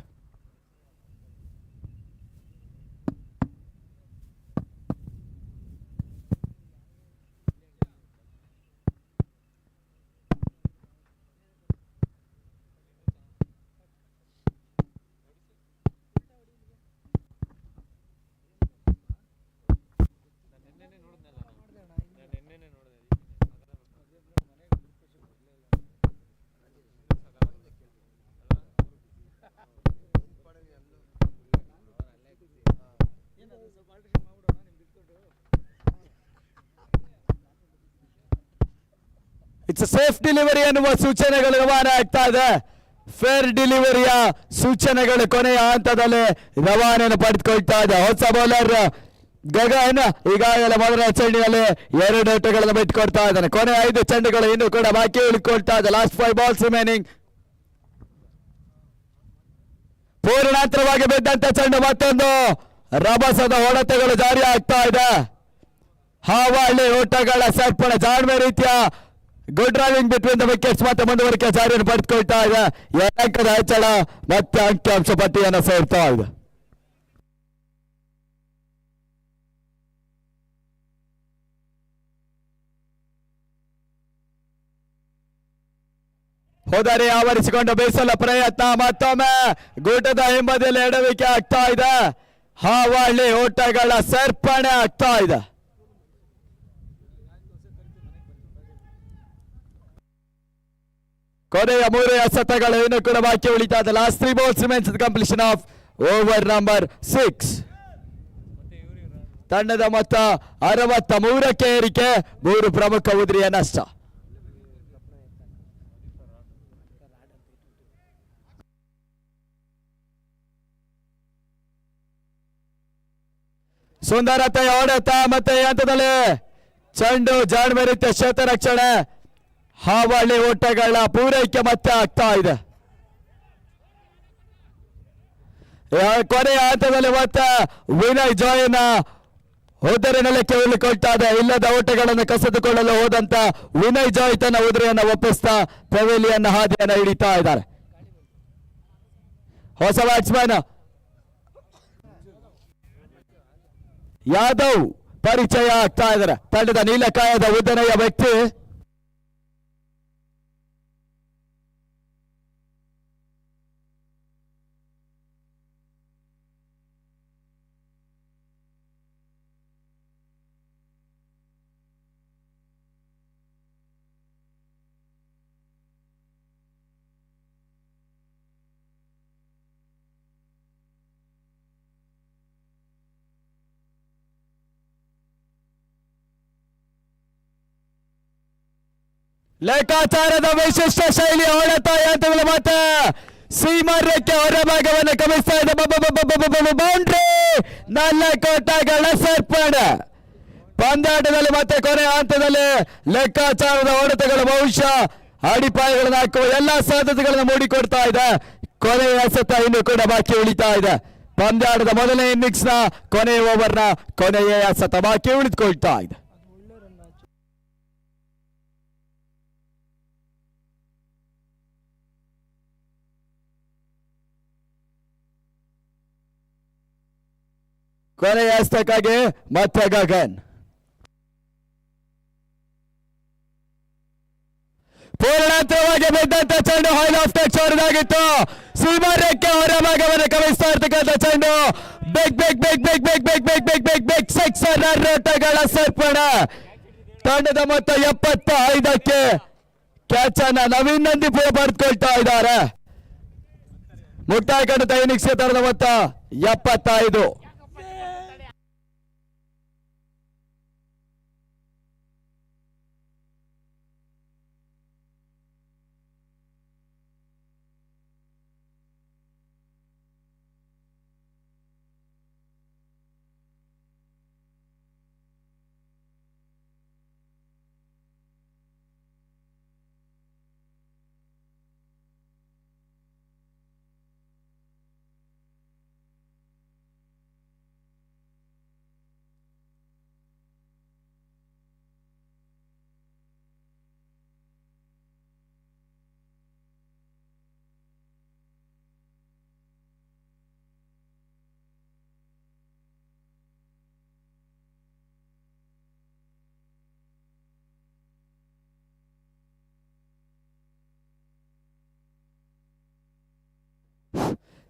Speaker 1: ಇಟ್ಸ್ ಸೇಫ್ ಡೆಲಿವರಿ ಅನ್ನುವ ಸೂಚನೆಗಳು ರವಾನೆ ಆಗ್ತಾ ಇದೆ. ಫೇರ್ ಡೆಲಿವರಿಯ ಸೂಚನೆಗಳು ಕೊನೆಯ ಹಂತದಲ್ಲಿ ರವಾನೆಯನ್ನು ಪಡೆದುಕೊಳ್ತಾ ಇದೆ. ಹೊಸ ಬೌಲರ್ ಗಗನ್ ಈಗಾಗಲೇ ಮೊದಲ ಚೆಂಡಿನಲ್ಲಿ 2 ಓಟಗಳನ್ನು ಬಿಟ್ಟುಕೊಡ್ತಾ ಇದ್ದಾನೆ. ಕೊನೆ 5 ಚೆಂಡುಗಳು ಇನ್ನೂ ಕೂಡ ಬಾಕಿ ಉಳಿಕೊಳ್ತಾ ಇದೆ. Last 5 balls remaining. ಪೂರ್ಣಾಂತರವಾಗಿ ಬಿದ್ದಂತ ಚೆಂಡು ಮತ್ತೊಂದು ರಭಸದ ಹೊಡೆತಗಳು ಜಾರಿ ಆಗ್ತಾ ಇದೆ. ಹಾವಳಿ ಓಟಗಳ ಸರ್ಪಣ ಜಾಣ್ಮೆ ರೀತಿಯ good driving between the wickets ಮತ್ತೆ ಮುಂದುವರಿಕೆ ಜಾರಿಯನ್ನು ಪಡೆದುಕೊಳ್ತಾ ಇದೆ. ಅಂಕದ ಹೆಚ್ಚಳ ಮತ್ತೆ ಅಂಕಿಅಂಶ ಪಟ್ಟಿಯನ್ನು ಸೇರ್ತಾ ಇದೆ. ಹೋದರೆ ಆವರಿಸಿಕೊಂಡು ಬೇಸಲ ಪ್ರಯತ್ನ ಮತ್ತೊಮ್ಮೆ ಗೂಟದ ಹಿಂಬದಿಯಲ್ಲಿ ಎಡವಿಕೆ ಆಗ್ತಾ ಇದೆ. ಹಾವಳಿ ಓಟಗಳ ಸೇರ್ಪಣೆ ಆಗ್ತಾ ಇದೆ. ಕೊನೆಯ 3 ಎಸೆತಗಳು ಇನ್ನೂ ಕೂಡ ಬಾಕಿ ಉಳಿತಾ ಇದೆ. Last 3 balls remains the completion of over number 6. ತಂಡದ ಮೊತ್ತ 63ಕ್ಕೆ ಏರಿಕೆ, 3 ಪ್ರಮುಖ ಉದ್ರಿಯ ನಷ್ಟ. ಸುಂದರತೆಯ ಹೊಡೆತ ಮತ್ತೆ ಈ ಹಂತದಲ್ಲಿ ಚೆಂಡು ಜಾಣ್ಮೆ ರೀತಿಯ ಕ್ಷೇತ್ರ ರಕ್ಷಣೆ, ಹಾವಳಿ ಓಟಗಳ ಪೂರೈಕೆ ಮತ್ತೆ ಆಗ್ತಾ ಇದೆ. ಕೊನೆಯ ಹಂತದಲ್ಲಿ ಮತ್ತೆ ವಿನಯ್ ಜಾಯ್ನ ಉದುರಿ ನೆಲಕ್ಕೆ ಉಳಿಕೊಳ್ತಾ ಇದೆ. ಇಲ್ಲದ ಓಟಗಳನ್ನು ಕಸಿದುಕೊಳ್ಳಲು ಹೋದಂತ ವಿನಯ್ ಜಾಯ್ ತನ್ನ ಉದುರಿಯನ್ನು ಒಪ್ಪಿಸ್ತಾ ಪೆವಿಲಿಯನ್ ಹಾದಿಯನ್ನು ಹಿಡಿತಾ ಇದ್ದಾರೆ. ಹೊಸ ಬ್ಯಾಟ್ಸ್ಮನ್ ಯಾದವ್ ಪರಿಚಯ ಆಗ್ತಾ ಇದ್ದಾರೆ. ತಂಡದ ನೀಲಕಾಯದ ಉದ್ದನೆಯ ವ್ಯಕ್ತಿ ಲೆಕ್ಕಾಚಾರದ ವಿಶಿಷ್ಟ ಶೈಲಿಯ ಹೊಡೆತ ಯಂತ್ರಗಳು ಮತ್ತೆ ಸೀಮಾ ರೇಖೆ ಹೊರಭಾಗವನ್ನು ಗಮನಿಸ್ತಾ ಇದೆ. ಬೌಂಡ್ರಿ 4 ಓಟಗಳ ಸೇರ್ಪಡೆ. ಪಂದ್ಯಾಟದಲ್ಲಿ ಮತ್ತೆ ಕೊನೆಯ ಹಂತದಲ್ಲಿ ಲೆಕ್ಕಾಚಾರದ ಹೊಡೆತಗಳು ಬಹುಶಃ ಅಡಿಪಾಯಗಳನ್ನು ಹಾಕುವ ಎಲ್ಲಾ ಸಾಧ್ಯತೆಗಳನ್ನು ಮೂಡಿಕೊಡ್ತಾ ಇದೆ. ಕೊನೆಯ ಎಸೆತ ಇನ್ನೂ ಕೂಡ ಬಾಕಿ ಉಳಿತಾ ಇದೆ. ಪಂದ್ಯಾಟದ ಮೊದಲನೇ ಇನ್ನಿಂಗ್ಸ್ ನ ಕೊನೆಯ ಓವರ್ನ ಕೊನೆಯ ಎಸೆತ ಬಾಕಿ ಉಳಿದುಕೊಳ್ತಾ ಇದೆ. ಕೊನೆಯ ಎಸೆತಕ್ಕಾಗಿ ಮತ್ತೆ ಗಗನ್ ಪೂರ್ಣಾಂತರವಾಗಿ ಬಿದ್ದಂತ ಚೆಂಡು ಹೈಲ್ ಆಫ್ ಟಚ್ ಹೊರದಾಗಿತ್ತು. ಸೀಮಾ ರೇಖೆ ಹೊರಭಾಗವನ್ನು ಗಮನಿಸ್ತಾ ಇರ್ತಕ್ಕಂಥ ಚೆಂಡು big big big big big big big big big big sixer ಓಟಗಳ ಸೇರ್ಪಡೆ. ತಂಡದ ಮೊತ್ತ 75ಕ್ಕೆ ಕ್ಯಾಚ್ ಅನ್ನ ನವೀನ್ ನಂದಿಪುರ ಪಡೆದುಕೊಳ್ತಾ ಇದ್ದಾರೆ. ಮುಕ್ತಾಯ ಕಂಡ ಇನ್ನಿಂಗ್ಸ್ ತಂಡದ ಮೊತ್ತ 75.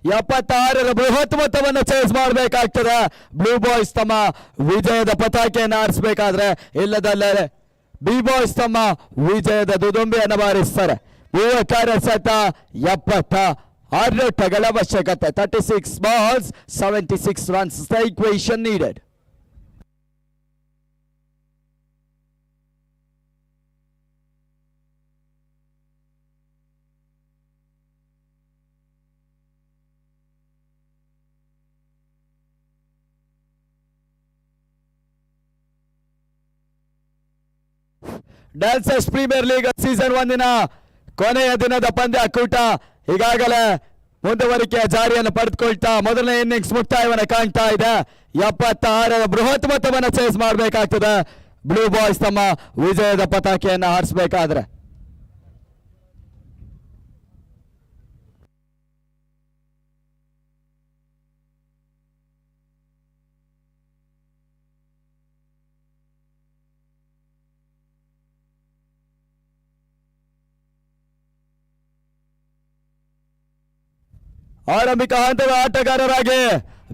Speaker 1: 76ರ ಬೃಹತ್ ಮೊತ್ತವನ್ನು ಚೇಸ್ ಮಾಡಬೇಕಾಗ್ತದೆ. ಬ್ಲೂ ಬಾಯ್ಸ್ ತಮ್ಮ ವಿಜಯದ ಪತಾಕೆಯನ್ನು ಆರಿಸಬೇಕಾದ್ರೆ, ಇಲ್ಲದಲ್ಲೇ ಬಿ ಬಾಯ್ಸ್ ತಮ್ಮ ವಿಜಯದ ದುದುಂಬಿಯನ್ನು ಬಾರಿಸ್ತಾರೆ. ಯುವಕರ ಸತ 76 ರನ್ಗಳ ಅವಶ್ಯಕತೆ. 36 balls 76 runs the equation needed. Dancers premier league season 1 ಕೊನೆಯ ದಿನದ ಪಂದ್ಯಾಕೂಟ ಈಗಾಗಲೇ ಮುಂದುವರಿಕೆಯ ಜಾರಿಯನ್ನು ಪಡೆದುಕೊಳ್ತಾ ಮೊದಲನೇ ಇನ್ನಿಂಗ್ಸ್ ಮುಕ್ತಾಯವನ್ನು ಕಾಣ್ತಾ ಇದೆ. 76ರ ಬೃಹತ್ ಮೊತ್ತವನ್ನು ಚೇಸ್ ಮಾಡಬೇಕಾಗ್ತದೆ ಬ್ಲೂ ಬಾಯ್ಸ್ ತಮ್ಮ ವಿಜಯದ ಪತಾಕೆಯನ್ನು ಹಾರಿಸಬೇಕಾದ್ರೆ. ಆರಂಭಿಕ ಹಂತದ ಆಟಗಾರರಾಗಿ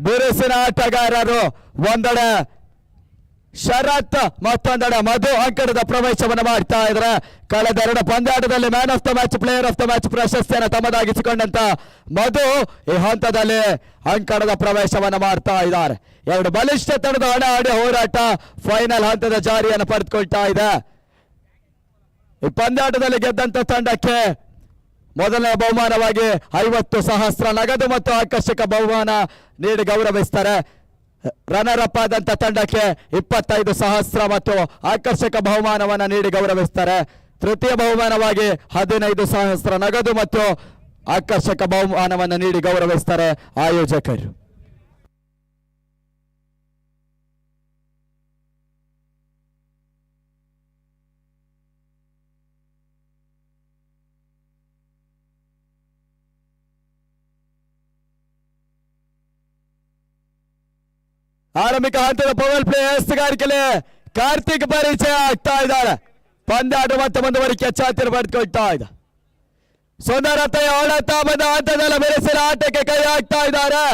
Speaker 1: ಬಿರುಸಿನ ಆಟಗಾರರು ಒಂದೆಡೆ ಶರತ್ ಮತ್ತೊಂದೆಡೆ ಮಧು ಅಂಕಣದ ಪ್ರವೇಶವನ್ನು ಮಾಡ್ತಾ ಇದ್ದಾರೆ. ಕಳೆದ 2 ಪಂದ್ಯಾಟದಲ್ಲಿ man of the match, player of the match ಪ್ರಶಸ್ತಿಯನ್ನು ತಮ್ಮದಾಗಿಸಿಕೊಂಡಂತ ಮಧು ಈ ಹಂತದಲ್ಲಿ ಅಂಕಣದ ಪ್ರವೇಶವನ್ನು ಮಾಡ್ತಾ ಇದ್ದಾರೆ. 2 ಬಲಿಷ್ಠ ತಂಡದ ಹಣಾಹಣಿ ಹೋರಾಟ ಫೈನಲ್ ಹಂತದ ಜಾರಿಯನ್ನು ಪಡೆದುಕೊಳ್ತಾ ಇದೆ. ಈ ಪಂದ್ಯಾಟದಲ್ಲಿ ಗೆದ್ದಂತ ತಂಡಕ್ಕೆ ಮೊದಲನೇ ಬಹುಮಾನವಾಗಿ 50,000 ನಗದು ಮತ್ತು ಆಕರ್ಷಕ ಬಹುಮಾನ ನೀಡಿ ಗೌರವಿಸ್ತಾರೆ. ರನ್ನರ್ ಅಪ್ ಆದಂತ ತಂಡಕ್ಕೆ 25,000 ಮತ್ತು ಆಕರ್ಷಕ ಬಹುಮಾನವನ್ನು ನೀಡಿ ಗೌರವಿಸ್ತಾರೆ. ತೃತೀಯ ಬಹುಮಾನವಾಗಿ 15,000 ನಗದು ಮತ್ತು ಆಕರ್ಷಕ ಬಹುಮಾನವನ್ನು ನೀಡಿ ಗೌರವಿಸ್ತಾರೆ ಆಯೋಜಕರು. ಆರಂಭಿಕ ಹಂತದ ಪವರ್ ಪ್ಲೇ ಎಸ್ತುಗಾರಿಕೆಯಲ್ಲಿ ಕಾರ್ತಿಕ್ ಪರಿಚಯ ಆಗ್ತಾ ಇದ್ದಾರೆ. ಪಂದ್ಯಾಟ ಮತ್ತೆ ಮುಂದುವರಿಕೆ ಚಾತಿರ್ ಪಡೆದುಕೊಳ್ತಾ ಇದೆ. ಸುಂದರತೆಯ ಹೊಳತ ಬಂದ ಹಂತದಲ್ಲಿ ಬೆರೆಸಿದ ಆಟಕ್ಕೆ ಕೈ ಹಾಕ್ತಾ ಇದ್ದಾರೆ.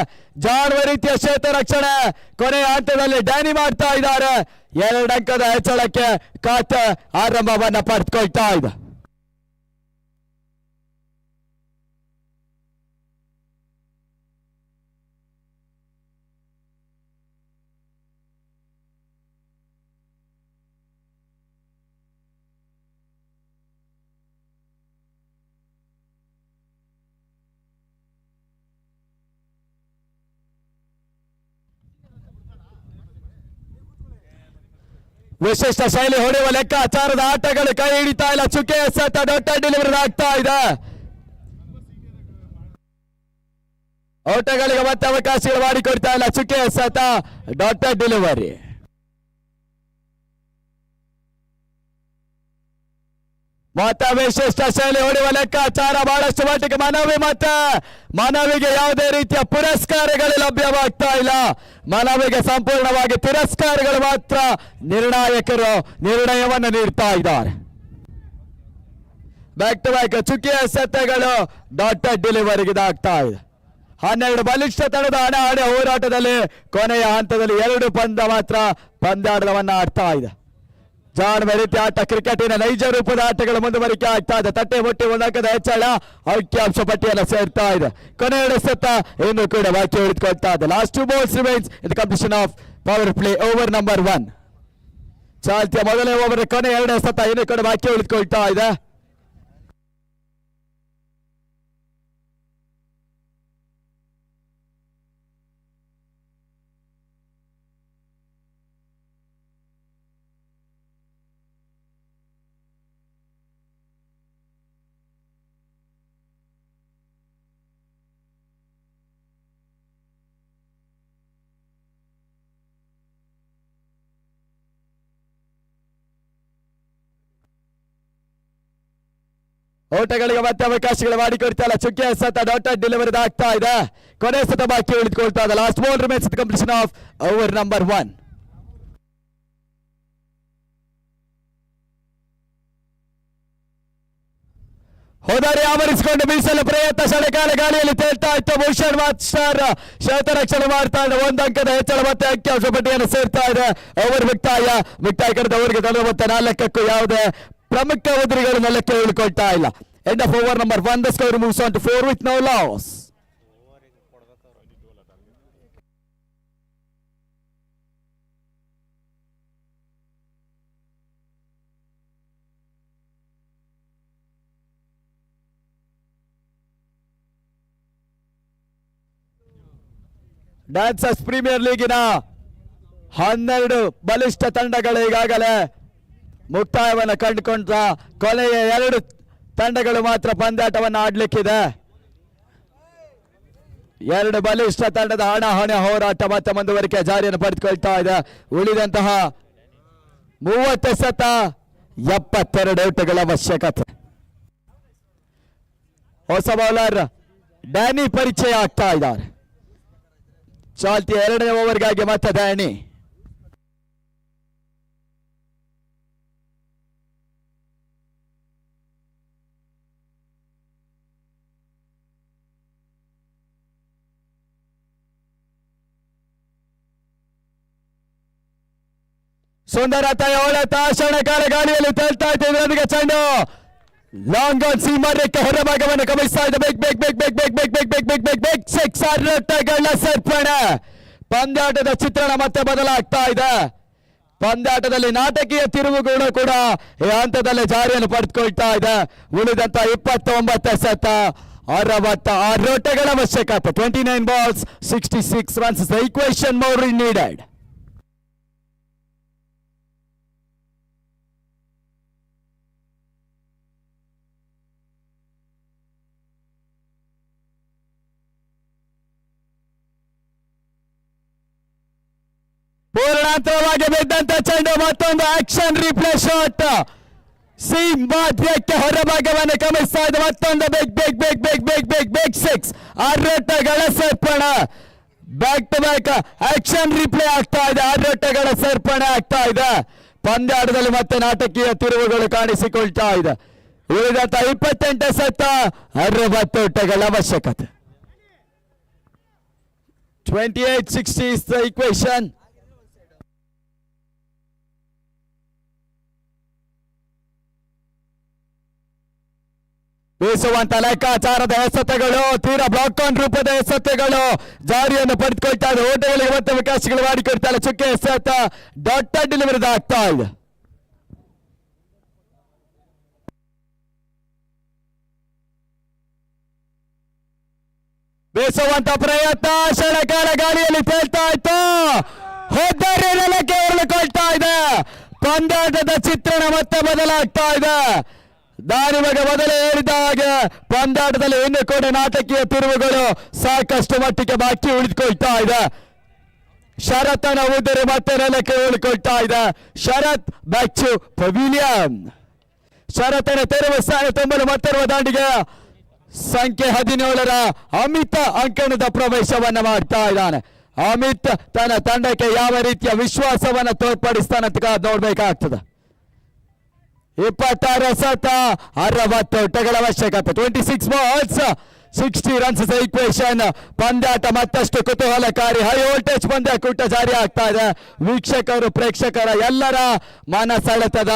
Speaker 1: ಜಾನುವ ರೀತಿಯ ಕ್ಷೇತ್ರ ರಕ್ಷಣೆ ಕೊನೆಯ ಹಂತದಲ್ಲಿ ಡ್ಯಾನಿ ಮಾಡ್ತಾ ಇದ್ದಾರೆ. 2 ಅಂಕದ ಹೆಚ್ಚಳಕ್ಕೆ ಖಾತೆ ಆರಂಭವನ್ನ ಪಡೆದುಕೊಳ್ತಾ ಇದೆ. ವಿಶಿಷ್ಟ ಶೈಲಿ ಹೊಡೆಯುವ ಲೆಕ್ಕಾಚಾರದ ಆಟಗಳು ಕೈ ಹಿಡಿತಾ ಇಲ್ಲ. ಚುಕ್ಕೆ ಎಸೆತ ದೊಡ್ಡ ಡೆಲಿವರಿ ಆಗ್ತಾ ಇದೆ. ಓಟಗಳಿಗೆ ಮತ್ತೆ ಅವಕಾಶಗಳು ಮಾಡಿಕೊಡ್ತಾ ಇಲ್ಲ. ಚುಕ್ಕೆ ಎಸೆತ ದೊಡ್ಡ ಡೆಲಿವರಿ. ಮತ್ತೆ ವಿಶಿಷ್ಟ ಶೈಲಿ ಹೊಡೆಯುವ ಲೆಕ್ಕಾಚಾರ ಬಹಳಷ್ಟು ಮಟ್ಟಿಗೆ ಮನವಿಗೆ ಯಾವುದೇ ರೀತಿಯ ಪುರಸ್ಕಾರಗಳು ಲಭ್ಯವಾಗ್ತಾ ಇಲ್ಲ. ಮನವಿಗೆ ಸಂಪೂರ್ಣವಾಗಿ ತಿರಸ್ಕಾರಗಳು ಮಾತ್ರ ನಿರ್ಣಾಯಕರು ನಿರ್ಣಯವನ್ನು ನೀಡ್ತಾ ಇದ್ದಾರೆ. ಬ್ಯಾಕ್ ಟು ಬ್ಯಾಕ್ ಚುಕ್ಕಿಯ ಎಸೆತಗಳು ಡಾಟೆಡ್ ಡೆಲಿವರಿಗೆ ಇದಾಗ್ತಾ ಇದೆ. 12 ಬಲಿಷ್ಠ ತಂಡದ ಹಣಾಹಣಿ ಹೋರಾಟದಲ್ಲಿ ಕೊನೆಯ ಹಂತದಲ್ಲಿ 2 ಪಂದ್ಯ ಮಾತ್ರ ಪಂದ್ಯಾಟವನ್ನ ಆಡ್ತಾ ಇದೆ. ಜಾನುವ ರೀತಿ ಆಟ ಕ್ರಿಕೆಟಿನ ನೈಜ ರೂಪದ ಆಟಗಳು ಮುಂದುವರಿಕೆ ಆಗ್ತಾ ಇದೆ. ತಟ್ಟೆ ಮುಟ್ಟಿ 1 ಅಂಕದ ಹೆಚ್ಚಳ ಅಂಕಿಅಂಶ ಪಟ್ಟಿಯನ್ನು ಸೇರ್ತಾ ಇದೆ. ಕೊನೆಯ ಎಸೆತ ಇನ್ನು ಕೂಡ ಬಾಕಿ ಉಳಿದುಕೊಳ್ತಾ ಇದೆ. Last 2 balls remains in the competition of power play over number 1. ಚಾಲ್ತಿಯ ಮೊದಲನೇ ಓವರ್ ಕೊನೆಯ 2 ಎಸೆತ ಇನ್ನು ಕೂಡ ಬಾಕಿ ಉಳಿದುಕೊಳ್ತಾ ಇದೆ. ಓಟಗಳಿಗೆ ಮತ್ತೆ ಅವಕಾಶಗಳು ಮಾಡಿಕೊಡ್ತಾ ಇಲ್ಲ. ಚುಕ್ಕೆ ಎಸೆತ ಡಾಟೆಡ್ ಡೆಲಿವರಿ ಆಗ್ತಾ ಇದೆ. ಕೊನೆ ಎಸೆತ ಬಾಕಿ ಉಳಿದುಕೊಳ್ತಾ ಇದೆ. Last ball remains the completion of over number 1. ಹೋದಾರಿ ಆವರಿಸಿಕೊಂಡು ಬೀಸಲು ಪ್ರಯತ್ನ ಸೆಳೆಗಾಲ ಗಾಳಿಯಲ್ಲಿ ತೇಲ್ತಾ ಇತ್ತು ಭೂಷಣ್ ಮಾಸ್ಟರ್ ಶತರಕ್ಷಣೆ ಮಾಡ್ತಾ ಇದೆ. ಒಂದು ಅಂಕದ ಹೆಚ್ಚಳ ಮತ್ತೆ ಅಂಕಿಅಂಶ ಪಟ್ಟಿಯನ್ನು ಸೇರ್ತಾ ಇದೆ. ಓವರ್ ಮುಕ್ತಾಯ ಕರೆದ ಓವರ್ಗೆ ಮತ್ತೆ 4ಕ್ಕೂ ಯಾವುದೇ ಪ್ರಮುಖ ಉದುರಿಗಳು ನೆಲಕ್ಕೆ ಉಳ್ಕೊಳ್ತಾ ಇಲ್ಲ. End of over number 1 the score moves on to 4 with no loss. Dancers premier ಲೀಗಿನ 12 ಬಲಿಷ್ಠ ತಂಡಗಳು ಈಗಾಗಲೇ ಮುಕ್ತಾಯವನ್ನು ಕಂಡುಕೊಂಡ ಕೊನೆಯ 2 ತಂಡಗಳು ಮಾತ್ರ ಪಂದ್ಯಾಟವನ್ನು ಆಡ್ಲಿಕ್ಕಿದೆ. 2 ಬಲಿಷ್ಠ ತಂಡದ ಹಣಾಹಣಿ ಹೋರಾಟ ಮತ್ತೆ ಮುಂದುವರಿಕೆ ಜಾರಿಯನ್ನು ಪಡೆದುಕೊಳ್ತಾ ಇದೆ. ಉಳಿದಂತಹ 30 ಸತ 72 ಔಟ್ಗಳ ಅವಶ್ಯಕತೆ. ಹೊಸ ಬೌಲರ್ ಡ್ಯಾನಿ ಪರಿಚಯ ಆಗ್ತಾ ಇದ್ದಾರೆ. ಚಾಲ್ತಿ 2ನೇ ಓವರ್ಗಾಗಿ ಮತ್ತೆ ಡ್ಯಾನಿ. ಸುಂದರತ ಹೊಳೆತ ಕ್ಷಣಕಾಲ ಗಾಳಿಯಲ್ಲಿ ತೇಲ್ತಾ ಇತ್ತು. ಇದರೊಂದಿಗೆ ಚೆಂಡು ಲಾಂಗ್ ಆನ್ ಸೀಮಾರ್ಯಕ್ಕೆ ಹೊರಭಾಗವನ್ನು ಗಮನಿಸ್ತಾ ಇದೆ. ರಟ್ಟಗಳ ಸರ್ಪಣೆ. ಪಂದ್ಯಾಟದ ಚಿತ್ರಣ ಮತ್ತೆ ಬದಲಾಗ್ತಾ ಇದೆ. ಪಂದ್ಯಾಟದಲ್ಲಿ ನಾಟಕೀಯ ತಿರುವುಗಳು ಕೂಡ ಈ ಹಂತದಲ್ಲಿ ಜಾರಿಯನ್ನು ಪಡೆದುಕೊಳ್ತಾ ಇದೆ. ಉಳಿದಂತ 29 ಸತ 66 ರಟ್ಟಗಳ ಅವಶ್ಯಕತೆ. 29 balls 66 runs is the equation more needed. ಪೂರ್ಣಾಂತರವಾಗಿ ಬಿದ್ದಂತ ಚೆಂಡು ಮತ್ತೊಂದು ಆಕ್ಷನ್ ರಿಪ್ಲೇ ಶಾಟ್. ಸೀಮಾಧ್ಯಕ್ಕೆ ಹೊರಭಾಗವನ್ನು ಗಮನಿಸ್ತಾ ಇದೆ. ಮತ್ತೊಂದು ಬಿಗ್ 6 6 ಸೇರ್ಪಣ. Back to back action replay ಆಗ್ತಾ ಇದೆ. 6 ಸೇರ್ಪಣೆ ಆಗ್ತಾ ಇದೆ. ಪಂದ್ಯಾಟದಲ್ಲಿ ಮತ್ತೆ ನಾಟಕೀಯ ತಿರುವುಗಳು ಕಾಣಿಸಿಕೊಳ್ತಾ ಇದೆ. ಉಳಿದಂತ 28 ಸತ 60 ಅವಶ್ಯಕತೆ. 28-60 is the equation. ಬೀಸುವಂತ ಲೆಕ್ಕಾಚಾರದ ಎಸೆತಗಳು, ತೀರಾ ಬ್ಲಾಕ್ ಆನ್ ರೂಪದ ಎಸೆತಗಳು ಜಾರಿಯನ್ನು ಪಡೆದುಕೊಳ್ತಾ ಇದೆ. ಓಟಗಳಿಗೆ ಮತ್ತೆ ಅವಕಾಶಗಳು ಮಾಡಿಕೊಡ್ತಾ ಇಲ್ಲ. ಚುಕ್ಕೆ ಎಸೆತ ಡಾಟ್ ಡೆಲಿವರಿ ಆಗ್ತಾ ಇದೆ. ಬೀಸುವಂತ ಪ್ರಯತ್ನ ಕ್ಷಣಕಾಲ ಗಾಳಿಯಲ್ಲಿ ತೇಲ್ತಾ ಇತ್ತು. ಹೋದರೆ ನೆಲಕ್ಕೆ ಉರುಳಿಕೊಳ್ತಾ ಇದೆ. ಪಂದ್ಯಾಟದ ಚಿತ್ರಣ ಮತ್ತೆ ಬದಲಾಗ್ತಾ ಇದೆ. ದಾನಿವಾಗ ಮೊದಲೇ ಹೇಳಿದ ಹಾಗೆ ಪಂದ್ಯಾಟದಲ್ಲಿ ಇನ್ನು ಕೂಡ ನಾಟಕೀಯ ತಿರುವುಗಳು ಸಾಕಷ್ಟು ಮಟ್ಟಿಗೆ ಬಾಕಿ ಉಳಿದುಕೊಳ್ತಾ ಇದೆ. ಶರತ್ನ ಉದುರು ಮತ್ತೆ ನೆಲಕ್ಕೆ ಉಳಿಕೊಳ್ತಾ ಇದೆ. ಶರತ್ ಬ್ಯಾಕ್ ಟು ಪವಿಲಿಯನ್. ಶರತ್ನ ತೆರವು ಸ್ಥಾನ ತುಂಬಲು ಮತ್ತಿರುವ ದಾಂಡಿಗೆ ಸಂಖ್ಯೆ 17ರ ಅಮಿತ್ ಅಂಕಣದ ಪ್ರವೇಶವನ್ನ ಮಾಡ್ತಾ ಇದ್ದಾನೆ. ಅಮಿತ್ ತನ್ನ ತಂಡಕ್ಕೆ ಯಾವ ರೀತಿಯ ವಿಶ್ವಾಸವನ್ನ ತೋರ್ಪಡಿಸ್ತಾನಂತ ನೋಡ್ಬೇಕಾಗ್ತದೆ. 26 ಸತ 60 ಅವಶ್ಯಕತೆ. 26 balls 60 runs is the equation. ಪಂದ್ಯಾಟ ಮತ್ತಷ್ಟು ಕುತೂಹಲಕಾರಿ ಹೈ ವೋಲ್ಟೇಜ್ ಪಂದ್ಯಾಕೂಟ ಜಾರಿ ಆಗ್ತಾ ಇದೆ. ವೀಕ್ಷಕರು ಪ್ರೇಕ್ಷಕರ ಎಲ್ಲರ ಮನಸೆಳೆತದ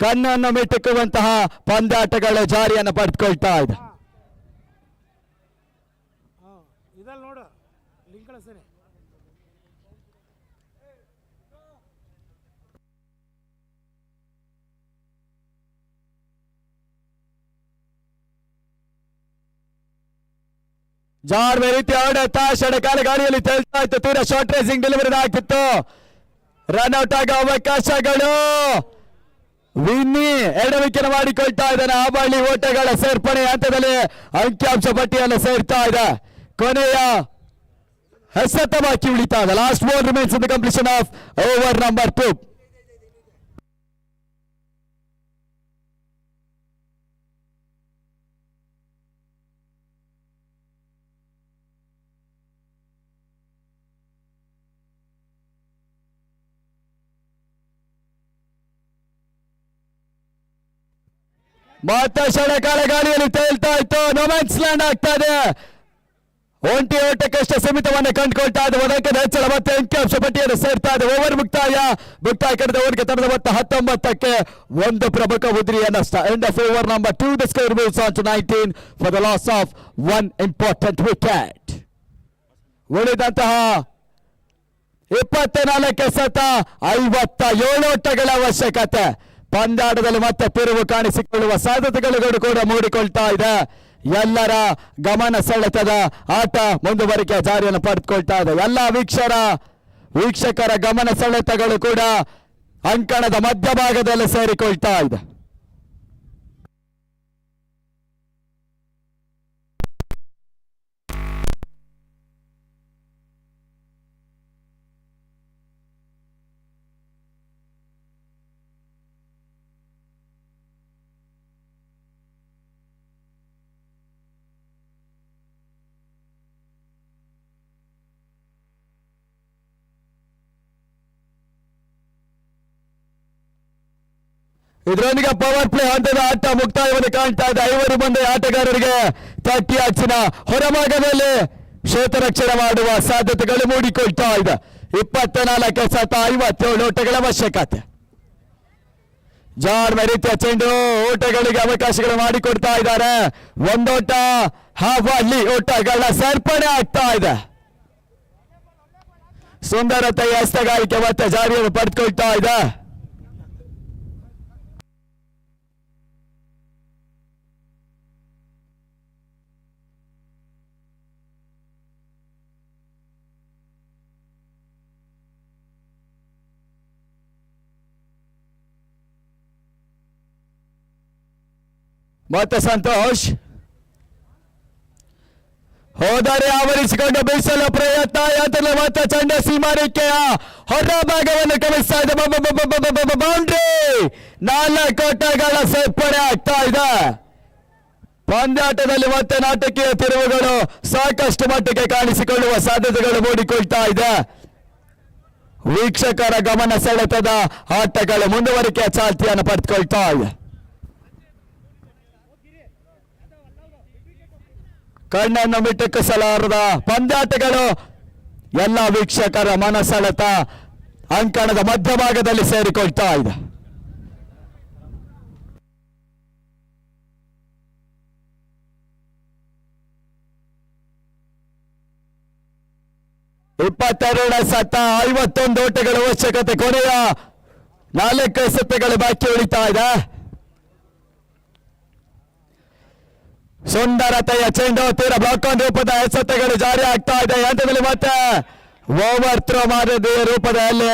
Speaker 1: ಕಣ್ಣನ್ನು ಮಿಟುಕುವಂತಹ ಪಂದ್ಯಾಟಗಳ ಜಾರಿಯನ್ನು ಪಡೆದುಕೊಳ್ತಾ ಇದೆ. ಜಾರ್ವೆ ರೀತಿ ಹೊಡೆತ ಷಡಕಾಲ ಗಾಳಿಯಲ್ಲಿ ತೇಲ್ತಾ ಇತ್ತು. ತೀರಾ ಶಾರ್ಟ್ ರೇಸಿಂಗ್ ಡೆಲಿವರಿ ಆಗ್ತಿತ್ತು. ರನ್ಔಟ್ ಆಗೋ ಅವಕಾಶಗಳು. ವಿನ್ನಿ ಎಡವಿಕೆಯನ್ನು ಮಾಡಿಕೊಳ್ತಾ ಇದ್ದಾನೆ. ಆ ಬಳಿ ಓಟಗಳ ಸೇರ್ಪಡೆ ಹಂತದಲ್ಲಿ ಅಂಕಿಅಂಶ ಪಟ್ಟಿಯನ್ನು ಸೇರ್ತಾ ಇದೆ. ಕೊನೆಯ ಎಸೆತ ಬಾಕಿ ಉಳಿತಾ ಇದೆ. Last ball remains in the completion of over number 2. ಮತ್ತೆ ಕ್ಷಣಕಾಲ ಗಾಳಿಯಲ್ಲಿ ತೇಲ್ತಾ ಇತ್ತು. ನೊಮ್ಯಾನ್ಸ್ ಲ್ಯಾಂಡ್ ಆಗ್ತಾ ಇದೆ. ಒಂಟಿ ಓಟಕ್ಕಷ್ಟೇ ಸೀಮಿತವನ್ನ ಕಂಡುಕೊಳ್ತಾ ಇದೆ. ಒಂದಕ್ಕೆ ಹೆಚ್ಚಳ ಮತ್ತೆ ಅಂಕಿಅಂಶ ಪಟ್ಟಿಯನ್ನು ಸೇರ್ತಾ ಇದೆ. ಓವರ್ ಮುಕ್ತಾಯ ಕಡಿದ ಓವರ್ಗೆ ತಡೆದ ಮತ್ತೆ 19ಕ್ಕೆ ಒಂದು ಪ್ರಮುಖ ಉದ್ರಿಯ ನಷ್ಟ. End of over number 2. The score moves on to 19 for the loss of one important wicket. ಉಳಿದಂತಹ 24 ಸತ 57 ಓಟಗಳ ಅವಶ್ಯಕತೆ. ಪಂದ್ಯಾಟದಲ್ಲಿ ಮತ್ತೆ ತಿರುವು ಕಾಣಿಸಿಕೊಳ್ಳುವ ಸಾಧ್ಯತೆಗಳು ಕೂಡ ಮೂಡಿಕೊಳ್ತಾ ಇದೆ. ಎಲ್ಲರ ಗಮನ ಸೆಳೆತದ ಆಟ ಮುಂದುವರಿಕೆ ಜಾರಿಯನ್ನು ಪಡೆದುಕೊಳ್ತಾ ಇದೆ. ಎಲ್ಲ ವೀಕ್ಷಕರ ಗಮನ ಸೆಳೆತಗಳು ಕೂಡ ಅಂಕಣದ ಮಧ್ಯಭಾಗದಲ್ಲಿ ಸೇರಿಕೊಳ್ತಾ ಇದೆ. ಇದರೊಂದಿಗೆ ಪವರ್ ಪ್ಲೇ ಹಂತದ ಆಟ ಮುಕ್ತಾಯವನ್ನು ಕಾಣ್ತಾ ಇದೆ. 5 ಮಂದಿ ಆಟಗಾರರಿಗೆ ತಟ್ಟಿ ಅಚ್ಚಿನ ಹೊರಭಾಗದಲ್ಲಿ ಕ್ಷೇತ್ರರಕ್ಷಣೆ ಮಾಡುವ ಸಾಧ್ಯತೆಗಳು ಮೂಡಿಕೊಳ್ತಾ ಇದೆ. 24 ಸತ 57 ಓಟಗಳ ಅವಶ್ಯಕತೆ. ಜಾನ್ ರೀತಿಯ ಚೆಂಡು ಓಟಗಳಿಗೆ ಅವಕಾಶಗಳು ಮಾಡಿಕೊಡ್ತಾ ಇದ್ದಾರೆ. ಒಂದೋಟ ಹಾವಲ್ಲಿ ಓಟಗಳ ಸೇರ್ಪಡೆ ಆಗ್ತಾ ಇದೆ. ಸುಂದರತೆಯ ಹಸ್ತಗಾರಿಕೆ ಮತ್ತೆ ಜಾರಿಯನ್ನು ಪಡೆದುಕೊಳ್ತಾ ಇದೆ. ಮತ್ತೆ ಸಂತೋಷ್ ಹೋದರೆ ಆವರಿಸಿಕೊಂಡು ಬೀಸಲು ಪ್ರಯತ್ನ. ಯಾತನೆ ಮತ್ತೆ ಚಂಡ ಸೀಮಾರೇಖೆಯ ಹೊರಭಾಗವನ್ನು ಗಮನಿಸ್ತಾ ಇದೆ. ಬೌಂಡ್ರಿ 4 ಓಟಗಳ ಸೇರ್ಪಡೆ ಆಗ್ತಾ ಇದೆ. ಪಂದ್ಯಾಟದಲ್ಲಿ ಮತ್ತೆ ನಾಟಕೀಯ ತಿರುವುಗಳು ಸಾಕಷ್ಟು ಮಟ್ಟಿಗೆ ಕಾಣಿಸಿಕೊಳ್ಳುವ ಸಾಧ್ಯತೆಗಳು ಮೂಡಿಕೊಳ್ತಾ ಇದೆ. ವೀಕ್ಷಕರ ಗಮನ ಸೆಳೆತದ ಆಟಗಳು ಮುಂದುವರಿಕೆಯ ಚಾಲ್ತಿಯನ್ನು ಪಡೆದುಕೊಳ್ತಾ ಇದೆ. ಕಣ್ಣನ್ನು ಮಿಟುಕಿಸಲಾರದ ಪಂದ್ಯಾಟಗಳು ಎಲ್ಲ ವೀಕ್ಷಕರ ಮನಸೆಳೆತ ಅಂಕಣದ ಮಧ್ಯಭಾಗದಲ್ಲಿ ಸೇರಿಕೊಳ್ತಾ ಇದೆ. ಇಪ್ಪತ್ತೆರಡು ಸತ 51 ಓಟಗಳ ಅವಶ್ಯಕತೆ. ಕೊನೆಯ 4 ಸತಗಳು ಬಾಕಿ ಉಳಿತಾ ಇದೆ. ಸುಂದರತೆಯ ಚೆಂಡು ತೀರ ಬ್ಲಾಕ್ ಆನ್ ರೂಪದ ಎಸೆತಗಳು ಜಾರಿ ಆಗ್ತಾ ಇದೆ. ಹಂತದಲ್ಲಿ ಮತ್ತೆ ಓವರ್ ಥ್ರೋ ಮಾಡಿದ ರೂಪದಲ್ಲಿ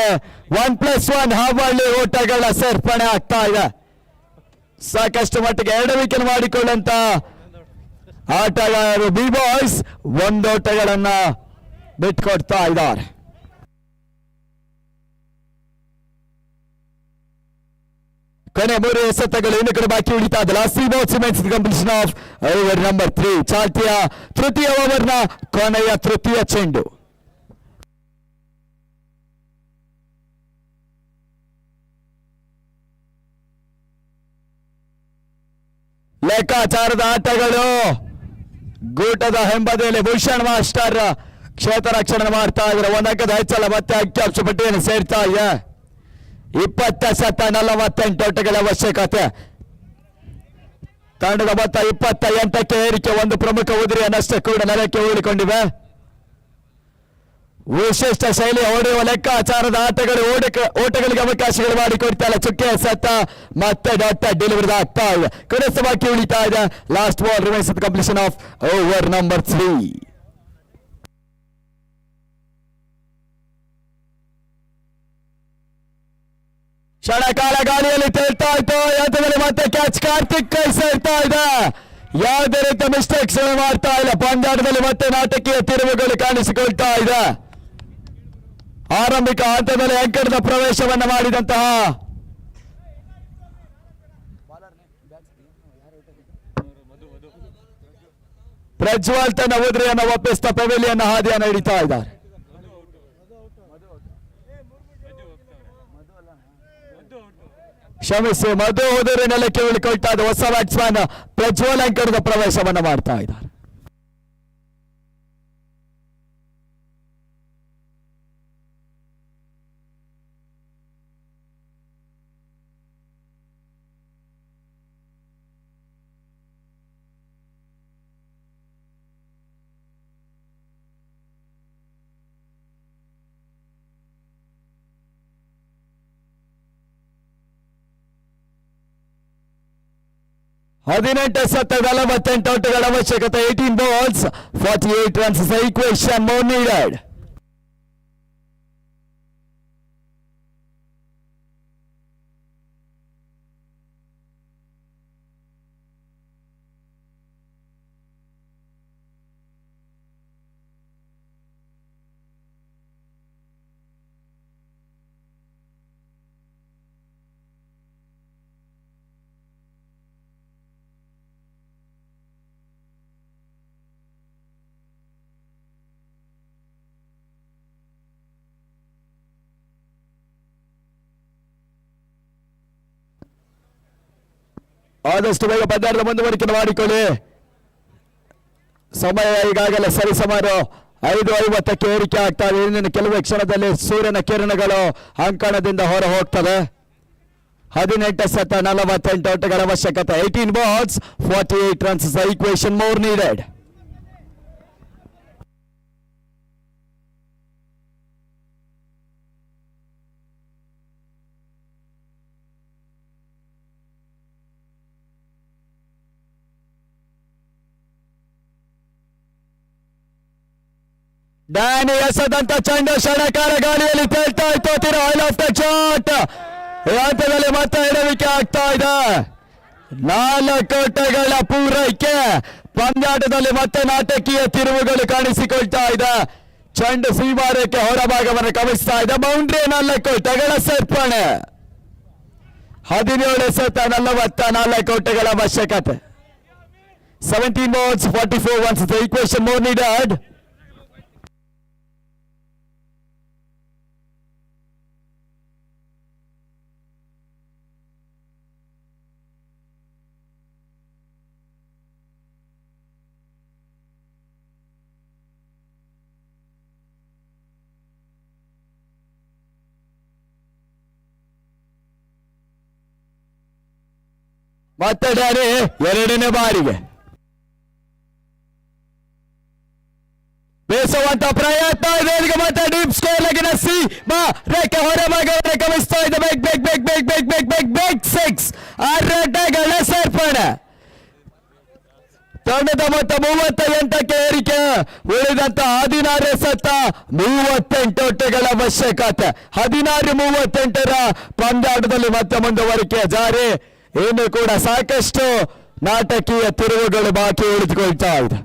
Speaker 1: 1+1 ಹಾವಳ್ಳಿ ಓಟಗಳ ಸೇರ್ಪಡೆ ಆಗ್ತಾ ಇದೆ. ಸಾಕಷ್ಟು ಮಟ್ಟಿಗೆ 2 ವಿಕೆಟ್ ಮಾಡಿಕೊಳ್ಳುವಂತ ಆಟಗಾರರು ಬಿ ಬಾಯ್ಸ್ 1 ಓಟಗಳನ್ನ ಬಿಟ್ಕೊಡ್ತಾ ಇದ್ದಾರೆ. ಕೊನೆ 3 ಎಸೆತಗಳು ಇನ್ನು ಕಡೆ ಬಾಕಿ ಉಳಿತಾ ಇದೆ. Last 3 balls remains the completion of over number 3. ಚಾಲ್ತಿಯ ತೃತೀಯ ಓವರ್ನ ಕೊನೆಯ ತೃತೀಯ ಚೆಂಡು. ಲೆಕ್ಕಾಚಾರದ ಆಟಗಳು ಗೂಟದ ಹಿಂಬದಿಯಲ್ಲಿ ಭೂಷಣ್ ಮಾಸ್ಟರ್ ಕ್ಷೇತ್ರ ರಕ್ಷಣೆ ಮಾಡ್ತಾ ಇದ್ದಾರೆ. 1 ಅಂಕದ ಹೆಚ್ಚಳ ಮತ್ತೆ ಅಂಕಿಅಂಶ ಪಟ್ಟಿಯನ್ನು ಸೇರ್ತಾ ಇದೆ. 20 ಸತ 48 ಓಟಗಳ ಅವಶ್ಯಕತೆ. ತಂಡದ ಮೊತ್ತ 28ಕ್ಕೆ ಏರಿಕೆ. 1 ಪ್ರಮುಖ ಉದುರಿಯನ್ನಷ್ಟೇ ಕೂಡ ನೆಲಕ್ಕೆ ಉಳಿಕೊಂಡಿವೆ. ವಿಶಿಷ್ಟ ಶೈಲಿಯ ಹೊಡೆಯುವ ಲೆಕ್ಕಾಚಾರದ ಆಟಗಳು ಓಟಗಳಿಗೆ ಅವಕಾಶಗಳು ಮಾಡಿಕೊಡ್ತಾ ಇಲ್ಲ. ಚುಕ್ಕೆ ಸತ ಮತ್ತೆ ಡಾಟ್ ಡೆಲಿವರಿ ಆಗ್ತಾ ಇದೆ. ಕೊನೆಯ ಬಾಕಿ ಉಳಿತಾ ಇದೆ. Last ball remains the completion of over number 3. ಕ್ಷಣಕಾಲ ಗಾಳಿಯಲ್ಲಿ ತೇಲ್ತಾ ಇತ್ತು. ಹಂತದಲ್ಲಿ ಮತ್ತೆ ಕ್ಯಾಚ್ ಕಾರ್ತಿಕ್ ಕೈ ಸೇರ್ತಾ ಇದೆ. ಯಾವುದೇ ರೀತಿಯ ಮಿಸ್ಟೇಕ್ಸ್ ಮಾಡ್ತಾ ಇಲ್ಲ. ಪಂದ್ಯಾಟದಲ್ಲಿ ಮತ್ತೆ ನಾಟಕೀಯ ತಿರುವುಗಳು ಕಾಣಿಸಿಕೊಳ್ತಾ ಇದೆ. ಆರಂಭಿಕ ಹಂತದಲ್ಲಿ ಅಂಕಣದ ಪ್ರವೇಶವನ್ನು ಮಾಡಿದಂತಹ ಪ್ರಜ್ವಲ್ ತನ್ನ ಉದ್ರಿಯನ್ನು ಒಪ್ಪಿಸ್ತಾ ಪೆವಿಲಿಯನ್ ಹಾದಿಯನ್ನು ಹಿಡಿತಾ ಇದ್ದಾರೆ. ಕ್ಷಮಿಸಿ, ಮಧು ಹೋದರೆ ನೆಲಕ್ಕೆ ಉಳಿಕೊಳ್ತಾ ಇದೆ. ಹೊಸ ಬ್ಯಾಟ್ಸ್ಮನ್ ಪ್ರಜ್ವಲ್ ಅಂಕಣದ ಪ್ರವೇಶವನ್ನು ಮಾಡ್ತಾ ಇದ್ದಾರೆ. ಹದಿನೆಂಟು ಸತ್ತ 48 ಔಟ್ಗಳ ಅವಶ್ಯಕತೆ. 18 balls 48 runs is the equation more needed. ಆದಷ್ಟು ಬೇಗ ಪಂದ್ಯದ ಮುಂದುವರಿಕೆ ಮಾಡಿಕೊಳ್ಳಿ. ಸಮಯ ಈಗಾಗಲೇ ಸರಿಸುಮಾರು 5:50ಕ್ಕೆ ಏರಿಕೆ ಆಗ್ತಾ ಇದೆ. ಇಂದಿನ ಕೆಲವೇ ಕ್ಷಣದಲ್ಲಿ ಸೂರ್ಯನ ಕಿರಣಗಳು ಅಂಕಣದಿಂದ ಹೊರ ಹೋಗ್ತದೆ. 18 ಸತ 48 ಔಟ್ಗಳ ಅವಶ್ಯಕತೆ. 18 balls 48 runs is the equation more needed. Danny ಎಸೆದಂತ ಚೆಂಡು ಕ್ಷಣಕಾರ ಗಾಳಿಯಲ್ಲಿ ತೇಲ್ತಾ ಇತ್ತು. ತೀರ ಆಯಿಲ್ ಆಫ್ ದ ಶಾಟ್. ಹಂತದಲ್ಲಿ ಮತ್ತೆ ಎಡವಿಕೆ ಆಗ್ತಾ ಇದೆ. 4 ಔಟ್ಗಳ ಪೂರೈಕೆ. ಪಂದ್ಯಾಟದಲ್ಲಿ ಮತ್ತೆ ನಾಟಕೀಯ ತಿರುವುಗಳು ಕಾಣಿಸಿಕೊಳ್ತಾ ಇದೆ. ಚೆಂಡು ಸೀಮಾರೇಖೆ ಹೊರಭಾಗವನ್ನು ಗಮನಿಸ್ತಾ ಇದೆ. ಬೌಂಡ್ರಿ 4 ಔಟ್ಗಳ ಸೇರ್ಪಡೆ. 17 ಸತ 44 ಔಟ್ಗಳ ಅವಶ್ಯಕತೆ. 17 balls 44 runs the equation more needed. ಮತ್ತೆ ಡ್ಯಾನಿ ಎರಡನೇ ಬಾರಿಗೆ ಬೇಸುವಂತ ಪ್ರಯತ್ನ ಇದೆ. ಮತ್ತೆ ಡೀಪ್ ಸ್ಕೋರ್ ಲಗಿನ ಸೀಮಾ ರೇಖೆ ಹೊರಭಾಗವನ್ನು ಗಮನಿಸ್ತಾ ಇದೆ. ಬೆಗ್ 6 6 ಸೇರ್ಪಡೆ. ತಂಡದ ಮೊತ್ತ 38ಕ್ಕೆ ಏರಿಕೆ. ಉಳಿದಂತ 16 ಸತ 38 ಔಟ್ಗಳ ಅವಶ್ಯಕತೆ. 16-38ರ ಪಂದ್ಯಾಟದಲ್ಲಿ ಮತ್ತೆ ಮುಂದುವರಿಕೆ ಜಾರಿ. ಇನ್ನು ಕೂಡ ಸಾಕಷ್ಟು ನಾಟಕೀಯ ತಿರುವುಗಳು ಬಾಕಿ ಉಳಿದುಕೊಳ್ತಾ ಇದೆ.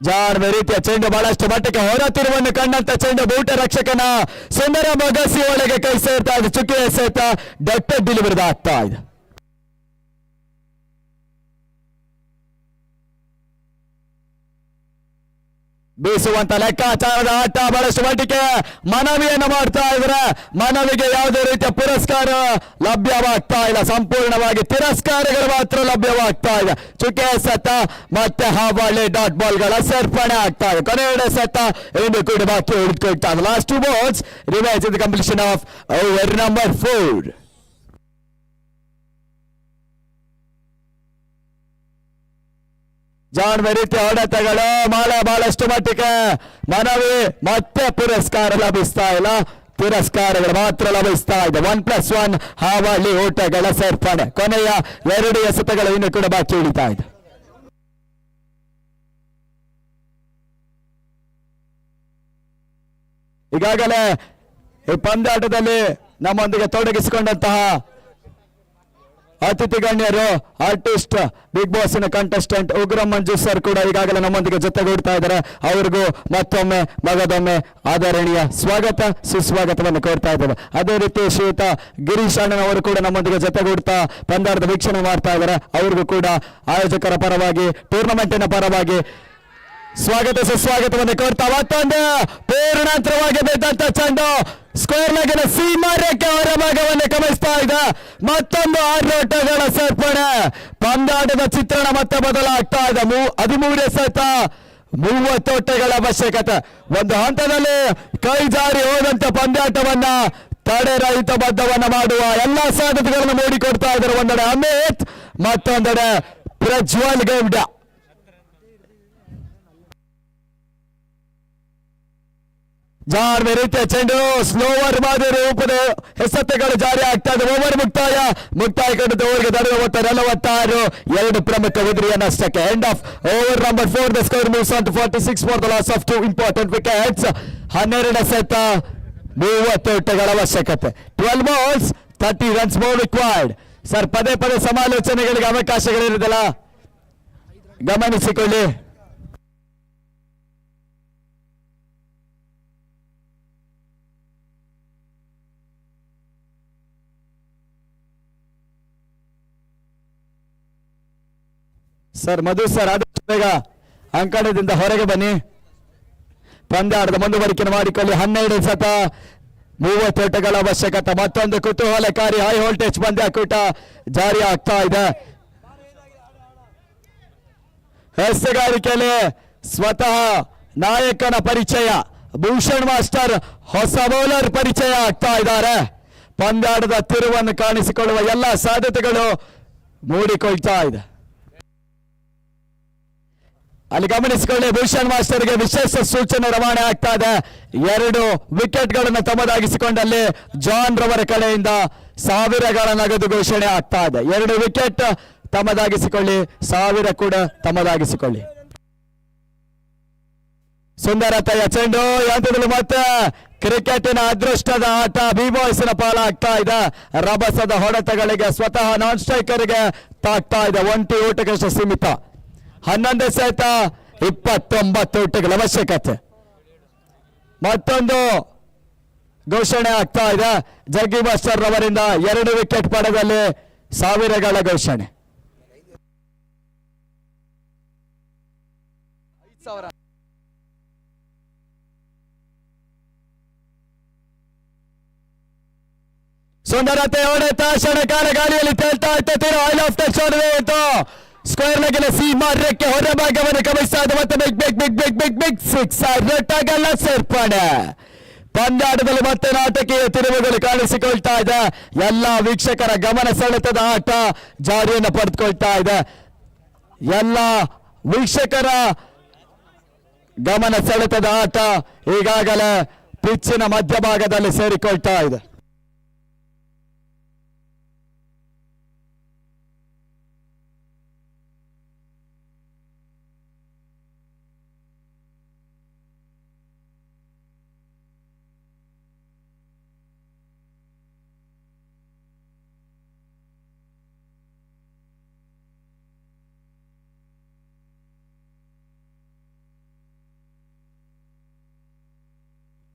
Speaker 1: ಜಾರ್ವ ರೀತಿಯ ಚೆಂಡು ಬಹಳಷ್ಟು ಮಟ್ಟಕ್ಕೆ ಹೊರ ತಿರುವನ್ನು ಕಂಡಂತ ಚೆಂಡು ಬೂಟ ರಕ್ಷಕನ ಸುಂದರ ಮೊಗಸಿ ಒಳಗೆ ಕೈ ಸೇರ್ತಾ ಇದೆ. ಚುಕ್ಕಿ ಎಸೆತ ಡಟ್ ಡೆಲಿವರಿ ಆಗ್ತಾ ಇದೆ. ಬೀಸುವಂತ ಲೆಕ್ಕಾಚಾರದ ಆಟ ಬಹಳಷ್ಟು ಮಟ್ಟಿಗೆ ಮನವಿಯನ್ನು ಮಾಡ್ತಾ ಇದ್ರೆ ಮನವಿಗೆ ಯಾವುದೇ ರೀತಿಯ ಪುರಸ್ಕಾರ ಲಭ್ಯವಾಗ್ತಾ ಇಲ್ಲ. ಸಂಪೂರ್ಣವಾಗಿ ತಿರಸ್ಕಾರಗಳು ಮಾತ್ರ ಲಭ್ಯವಾಗ್ತಾ ಇದೆ. ಚುಕ್ಕೆ ಎಸೆತ ಮತ್ತೆ ಹಾವಳಿ ಡಾಟ್ ಬಾಲ್ಗಳ ಸೇರ್ಪಡೆ ಆಗ್ತಾ ಇದೆ. ಕೊನೆಯ ಎಸೆತ ಇನ್ನು ಕೂಡ ಬಾಕಿ ಉಳಿದುಕೊಳ್ತಾ ಇದೆ. Last 2 balls remains in the completion of over number 4. ಜಾಣ್ವೆ ರೀತಿಯ ಹೊಡೆತಗಳು ಬಹಳಷ್ಟು ಮಟ್ಟಿಗೆ ಮನವಿ ಮತ್ತೆ ಪುರಸ್ಕಾರ ಲಭಿಸ್ತಾ ಇಲ್ಲ. ತಿರಸ್ಕಾರಗಳು ಮಾತ್ರ ಲಭಿಸ್ತಾ ಇದೆ. 1+1 ಹಾವಳಿ ಓಟಗಳ ಸೇರ್ಪಡೆ. ಕೊನೆಯ 2 ಎಸೆತಗಳು ಇನ್ನು ಕೂಡ ಬಾಕಿ ಉಳಿತಾ ಇದೆ. ಈಗಾಗಲೇ ಈ ಪಂದ್ಯಾಟದಲ್ಲಿ ನಮ್ಮೊಂದಿಗೆ ತೊಡಗಿಸಿಕೊಂಡಂತಹ ಅತಿಥಿ ಗಣ್ಯರು, ಆರ್ಟಿಸ್ಟ್, ಬಿಗ್ ಬಾಸ್ನ ಕಂಟೆಸ್ಟೆಂಟ್ ಉಗ್ರಂ ಮಂಜು ಸರ್ ಕೂಡ ಈಗಾಗಲೇ ನಮ್ಮೊಂದಿಗೆ ಜೊತೆಗೂಡ್ತಾ ಇದ್ದಾರೆ. ಅವರಿಗೂ ಮತ್ತೊಮ್ಮೆ ಮಗದೊಮ್ಮೆ ಆದರಣೀಯ ಸ್ವಾಗತ ಸುಸ್ವಾಗತವನ್ನು ಕೋರ್ತಾ ಇದ್ದೇವೆ. ಅದೇ ರೀತಿ ಶ್ರೀಯುತ ಗಿರೀಶ್ ಅಣ್ಣನವರು ಕೂಡ ನಮ್ಮೊಂದಿಗೆ ಜೊತೆಗೂಡ್ತಾ ಪಂದ್ಯಾಟದ ವೀಕ್ಷಣೆ ಮಾಡ್ತಾ ಇದ್ದಾರೆ. ಅವ್ರಿಗೂ ಕೂಡ ಆಯೋಜಕರ ಪರವಾಗಿ, ಟೂರ್ನಮೆಂಟಿನ ಪರವಾಗಿ ಸ್ವಾಗತ ಸುಸ್ವಾಗತವನ್ನು ಕೋರ್ತಾ ಮತ್ತೊಂದು ಪೂರ್ಣಾಂತರವಾಗಿ ಬಿದ್ದಂತ ಚೆಂಡು ಸ್ಕ್ವೇರ್ ಲೆಗ್ನ ಸೀಮಾರ್ಯಕ್ಕೆ ಹೊರಭಾಗವನ್ನು ಗಮನಿಸ್ತಾ ಇದೆ. ಮತ್ತೊಂದು 6 ಓಟಗಳ ಸೇರ್ಪಡೆ. ಪಂದ್ಯಾಟದ ಚಿತ್ರಣ ಮತ್ತೆ ಬದಲಾಗ್ತಾ ಇದೆ. 13 ಸತ 30 ಓಟಗಳ ಅವಶ್ಯಕತೆ. ಒಂದು ಹಂತದಲ್ಲಿ ಕೈ ಜಾರಿ ಹೋದಂತ ಪಂದ್ಯಾಟವನ್ನ ತಡೆರಹಿತ ಬದ್ಧವನ್ನ ಮಾಡುವ ಎಲ್ಲಾ ಸಾಧ್ಯತೆಗಳನ್ನು ಮೂಡಿಕೊಡ್ತಾ ಇದ್ದಾರೆ. ಒಂದೆಡೆ ಅಮಿತ್, ಮತ್ತೊಂದೆಡೆ ಪ್ರಜ್ವಲ್ ಗೌಡ. ಜಾರ್ಮಿ ರೀತಿಯ ಚೆಂಡು ಸ್ಲೋವರ್ ಮಾದರಿ ರೂಪದ ಎಸೆತಗಳು ಜಾರಿ ಆಗ್ತಾ ಇದೆ. ಓವರ್ ಮುಕ್ತಾಯ ಕಂಡಿದ್ದು ಓವರ್ಗೆ ದಡದ ಮೊತ್ತ 46, 2 ಪ್ರಮುಖ ಉದುರಿಯ ನಷ್ಟಕ್ಕೆ. End of over number 4. The score moves on to 46 for the loss of 2 important wickets. 12 ಎಸೆತ 30 ಓಟಗಳ ಅವಶ್ಯಕತೆ. 12 balls 30 runs more required. Sir, ಪದೇ ಪದೇ ಸಮಾಲೋಚನೆಗಳಿಗೆ ಅವಕಾಶಗಳಿರುವುದಿಲ್ಲ, ಗಮನಿಸಿಕೊಳ್ಳಿ. ಸರ್, ಮಧು ಸರ್, ಆದಷ್ಟು ಬೇಗ ಅಂಕಣದಿಂದ ಹೊರಗೆ ಬನ್ನಿ. ಪಂದ್ಯಾಟದ ಮುಂದುವರಿಕೆಯನ್ನು ಮಾಡಿಕೊಳ್ಳಿ. 12 ಸತ 30 ಓಟಗಳ ಅವಶ್ಯಕತೆ. ಮತ್ತೊಂದು ಕುತೂಹಲಕಾರಿ ಹೈ ವೋಲ್ಟೇಜ್ ಪಂದ್ಯಾಕೂಟ ಜಾರಿ ಆಗ್ತಾ ಇದೆ. ಎಸೆಗಾರಿಕೆಯಲ್ಲಿ ಸ್ವತಃ ನಾಯಕನ ಪರಿಚಯ, ಭೂಷಣ್ ಮಾಸ್ಟರ್ ಹೊಸ ಬೌಲರ್ ಪರಿಚಯ ಆಗ್ತಾ ಇದ್ದಾರೆ. ಪಂದ್ಯಾಟದ ತಿರುವನ್ನು ಕಾಣಿಸಿಕೊಳ್ಳುವ ಎಲ್ಲ ಸಾಧ್ಯತೆಗಳು ಮೂಡಿಕೊಳ್ತಾ ಇದೆ. ಅಲ್ಲಿ ಗಮನಿಸಿಕೊಳ್ಳಿ, ಭೂಷಣ್ ಮಾಸ್ಟರ್ಗೆ ವಿಶೇಷ ಸೂಚನೆ ರವಾನೆ ಆಗ್ತಾ ಇದೆ. 2 ವಿಕೆಟ್ಗಳನ್ನು ತಮ್ಮದಾಗಿಸಿಕೊಂಡಲ್ಲಿ ಜಾನ್ ರವರ ಕಡೆಯಿಂದ 1000ಗಳ ನಗದು ಘೋಷಣೆ ಆಗ್ತಾ ಇದೆ. 2 ವಿಕೆಟ್ ತಮ್ಮದಾಗಿಸಿಕೊಳ್ಳಿ, 1000 ಕೂಡ ತಮ್ಮದಾಗಿಸಿಕೊಳ್ಳಿ. ಸುಂದರತೆಯ ಚೆಂಡು ಯಂತ್ರದಲ್ಲಿ ಮತ್ತೆ ಕ್ರಿಕೆಟಿನ ಅದೃಷ್ಟದ ಆಟ ಬಿ ಬಾಯ್ಸ್ನ ಪಾಲಾಗ್ತಾ ಇದೆ. ರಭಸದ ಹೊಡೆತಗಳಿಗೆ ಸ್ವತಃ ನಾನ್ ಸ್ಟ್ರೈಕರ್ಗೆ ತಾಗ್ತಾ ಇದೆ. 1 ಓಟಕ್ಕಷ್ಟು ಸೀಮಿತ. 11 ಸಹಿತ 29 ಓಟಗಳ ಅವಶ್ಯಕತೆ. ಮತ್ತೊಂದು ಘೋಷಣೆ ಆಗ್ತಾ ಇದೆ. ಜಗ್ಗಿ ಮಾಸ್ಟರ್ ಅವರಿಂದ 2 ವಿಕೆಟ್ ಪಡೆದಲ್ಲಿ 1000ಗಳ ಘೋಷಣೆ. ಸುಂದರತೆ ಹೊಡೆತ ಕ್ಷಣಕಾಲ ಗಾಳಿಯಲ್ಲಿ ತೇಲ್ತಾ ಇತ್ತು. ಐ ಆಫ್ ಟಚ್ ಹೊಡೆದು ಸ್ಕ್ವೇರ್ ಲೆಗ್ನ ಸೀಮಾರ್ಯಕ್ಕೆ ಹೊರಭಾಗವನ್ನು ಗಮನಿಸ್ತಾ ಇದೆ. ಮತ್ತೆ ಬಿಗ್ ಸಿಕ್ಸರ್ ರೊಟ್ಟಗಲ್ಲ ಸೇರ್ಪಡೆ. ಪಂದ್ಯಾಟದಲ್ಲಿ ಮತ್ತೆ ನಾಟಕೀಯ ತಿರುವುಗಳು ಕಾಣಿಸಿಕೊಳ್ತಾ ಇದೆ. ಎಲ್ಲ ವೀಕ್ಷಕರ ಗಮನ ಸೆಳೆತದ ಆಟ ಜಾರಿಯನ್ನು ಪಡೆದುಕೊಳ್ತಾ ಇದೆ. ಎಲ್ಲ ವೀಕ್ಷಕರ ಗಮನ ಸೆಳೆತದ ಆಟ ಈಗಾಗಲೇ ಪಿಚ್ಚಿನ ಮಧ್ಯಭಾಗದಲ್ಲಿ ಸೇರಿಕೊಳ್ತಾ ಇದೆ.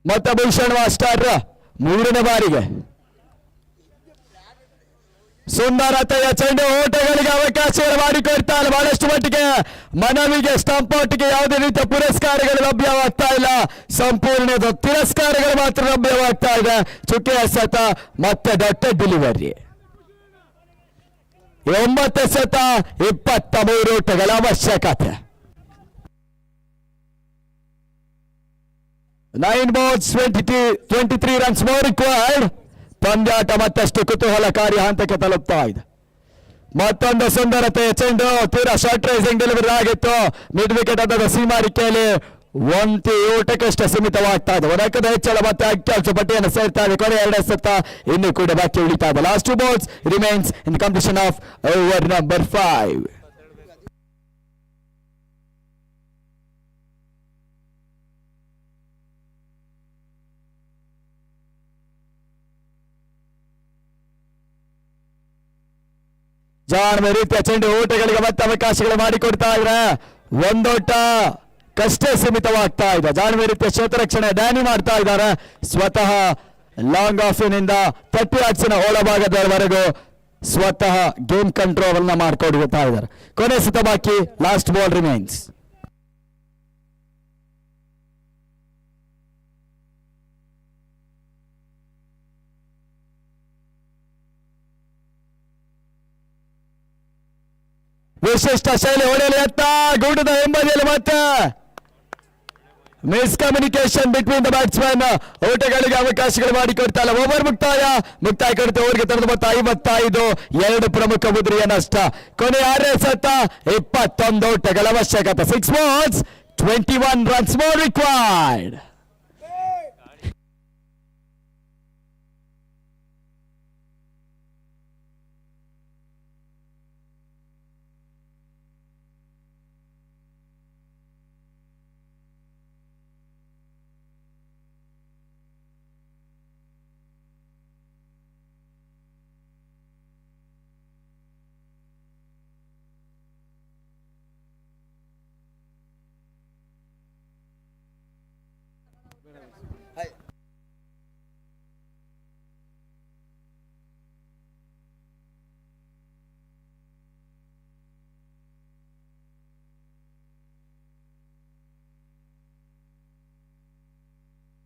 Speaker 1: ಮತ್ತೆ ಭೂಷಣ್ ಮಾಸ್ಟರ್ 3ನೇ ಬಾರಿಗೆ ಸುಂದರತೆಯ ಚೆಂಡು ಓಟಗಳಿಗೆ ಅವಕಾಶಗಳು ಮಾಡಿಕೊಡ್ತಾರೆ. ಬಹಳಷ್ಟು ಮಟ್ಟಿಗೆ ಮನವಿಗೆ ಸ್ಟಂಪ್ ಔಟ್ಗೆ ಯಾವುದೇ ರೀತಿಯ ಪುರಸ್ಕಾರಗಳು ಲಭ್ಯವಾಗ್ತಾ ಇಲ್ಲ. ಸಂಪೂರ್ಣ ತಿರಸ್ಕಾರಗಳು ಮಾತ್ರ ಲಭ್ಯವಾಗ್ತಾ ಇದೆ. ಚುಕ್ಕೆ ಎಸೆತ ಮತ್ತೆ ದೊಡ್ಡ ಡೆಲಿವರಿ. 9 ಎಸೆತ 23 ಓಟಗಳ ಅವಶ್ಯಕತೆ. 9 balls 23 runs more required. ಪಂದ್ಯಾಟ ಮತ್ತಷ್ಟು ಕುತೂಹಲಕಾರಿ ಹಂತಕ್ಕೆ ತಲುಪ್ತಾ ಇದೆ. ಮತ್ತೊಂದು ಸುಂದರತೆಯ ಚೆಂಡು ತೀರಾ ಶಾರ್ಟ್ ರೈಸಿಂಗ್ ಡೆಲಿವರಿ ಆಗಿತ್ತು. ಮಿಡ್ ವಿಕೆಟ್ ಹಂತದ ಸೀಮಾರಿಕೆಯಲ್ಲಿ 1 ಓಟಕ್ಕಷ್ಟು ಸೀಮಿತವಾಗ್ತಾ ಇದೆ. ಒನಕದ ಹೆಚ್ಚಳ ಮತ್ತೆ ಅಂಕಿಅಂಶ ಪಟ್ಟಿಯನ್ನು ಸೇರ್ತಾ ಇದೆ. ಕೊನೆ 2 ಎಸೆತ ಇನ್ನೂ ಕೂಡ ಬಾಕಿ ಉಳಿತಾ ಇದೆ. Last 2 balls remains in the completion of over number 5. ಜಾಣ್ಮೆ ರೀತಿಯ ಚೆಂಡು ಓಟಗಳಿಗೆ ಮತ್ತೆ ಅವಕಾಶಗಳು ಮಾಡಿಕೊಡ್ತಾ ಇದ್ರೆ 1 ಓಟ ಕಷ್ಟೇ ಸೀಮಿತವಾಗ್ತಾ ಇದೆ. ಜಾಣ್ಮೆ ರೀತಿಯ ಕ್ಷೇತ್ರ ರಕ್ಷಣೆ ಡ್ಯಾನಿ ಮಾಡ್ತಾ ಇದ್ದಾರೆ. ಸ್ವತಃ ಲಾಂಗ್ ಆಫಿನಿಂದ 30 ಯಾರ್ಡ್ಸಿನ ಒಳಭಾಗದವರೆಗೂ ಸ್ವತಃ ಗೇಮ್ ಕಂಟ್ರೋಲ್ ಅನ್ನ ಮಾಡ್ಕೊಡ್ತಾ ಇದ್ದಾರೆ. ಕೊನೆ ಸುತ್ತ ಬಾಕಿ. Last ball remains. ವಿಶಿಷ್ಟ ಶೈಲಿ ಹೊಡೆಯಲು ಯತ್ನ ಗೂಟದ ಹಿಂಬದಿಯಲ್ಲಿ ಮತ್ತೆ ಮಿಸ್ಕಮ್ಯುನಿಕೇಶನ್ ಬಿಟ್ವೀನ್ ದ ಬ್ಯಾಟ್ಸ್ಮನ್. ಓಟಗಳಿಗೆ ಅವಕಾಶಗಳು ಮಾಡಿಕೊಡ್ತಾ ಇಲ್ಲ. ಓವರ್ ಮುಕ್ತಾಯ ಕೊಡುತ್ತೆ. ಓವರ್ಗೆ ತರದ ಮೊತ್ತ 55. 2 ಪ್ರಮುಖ ಮುದ್ರೆಯ ನಷ್ಟ. ಕೊನೆ 6 ಎಸೆತ 21 ಓಟಗಳ ಅವಶ್ಯಕತೆ. 6 balls 21 runs more required.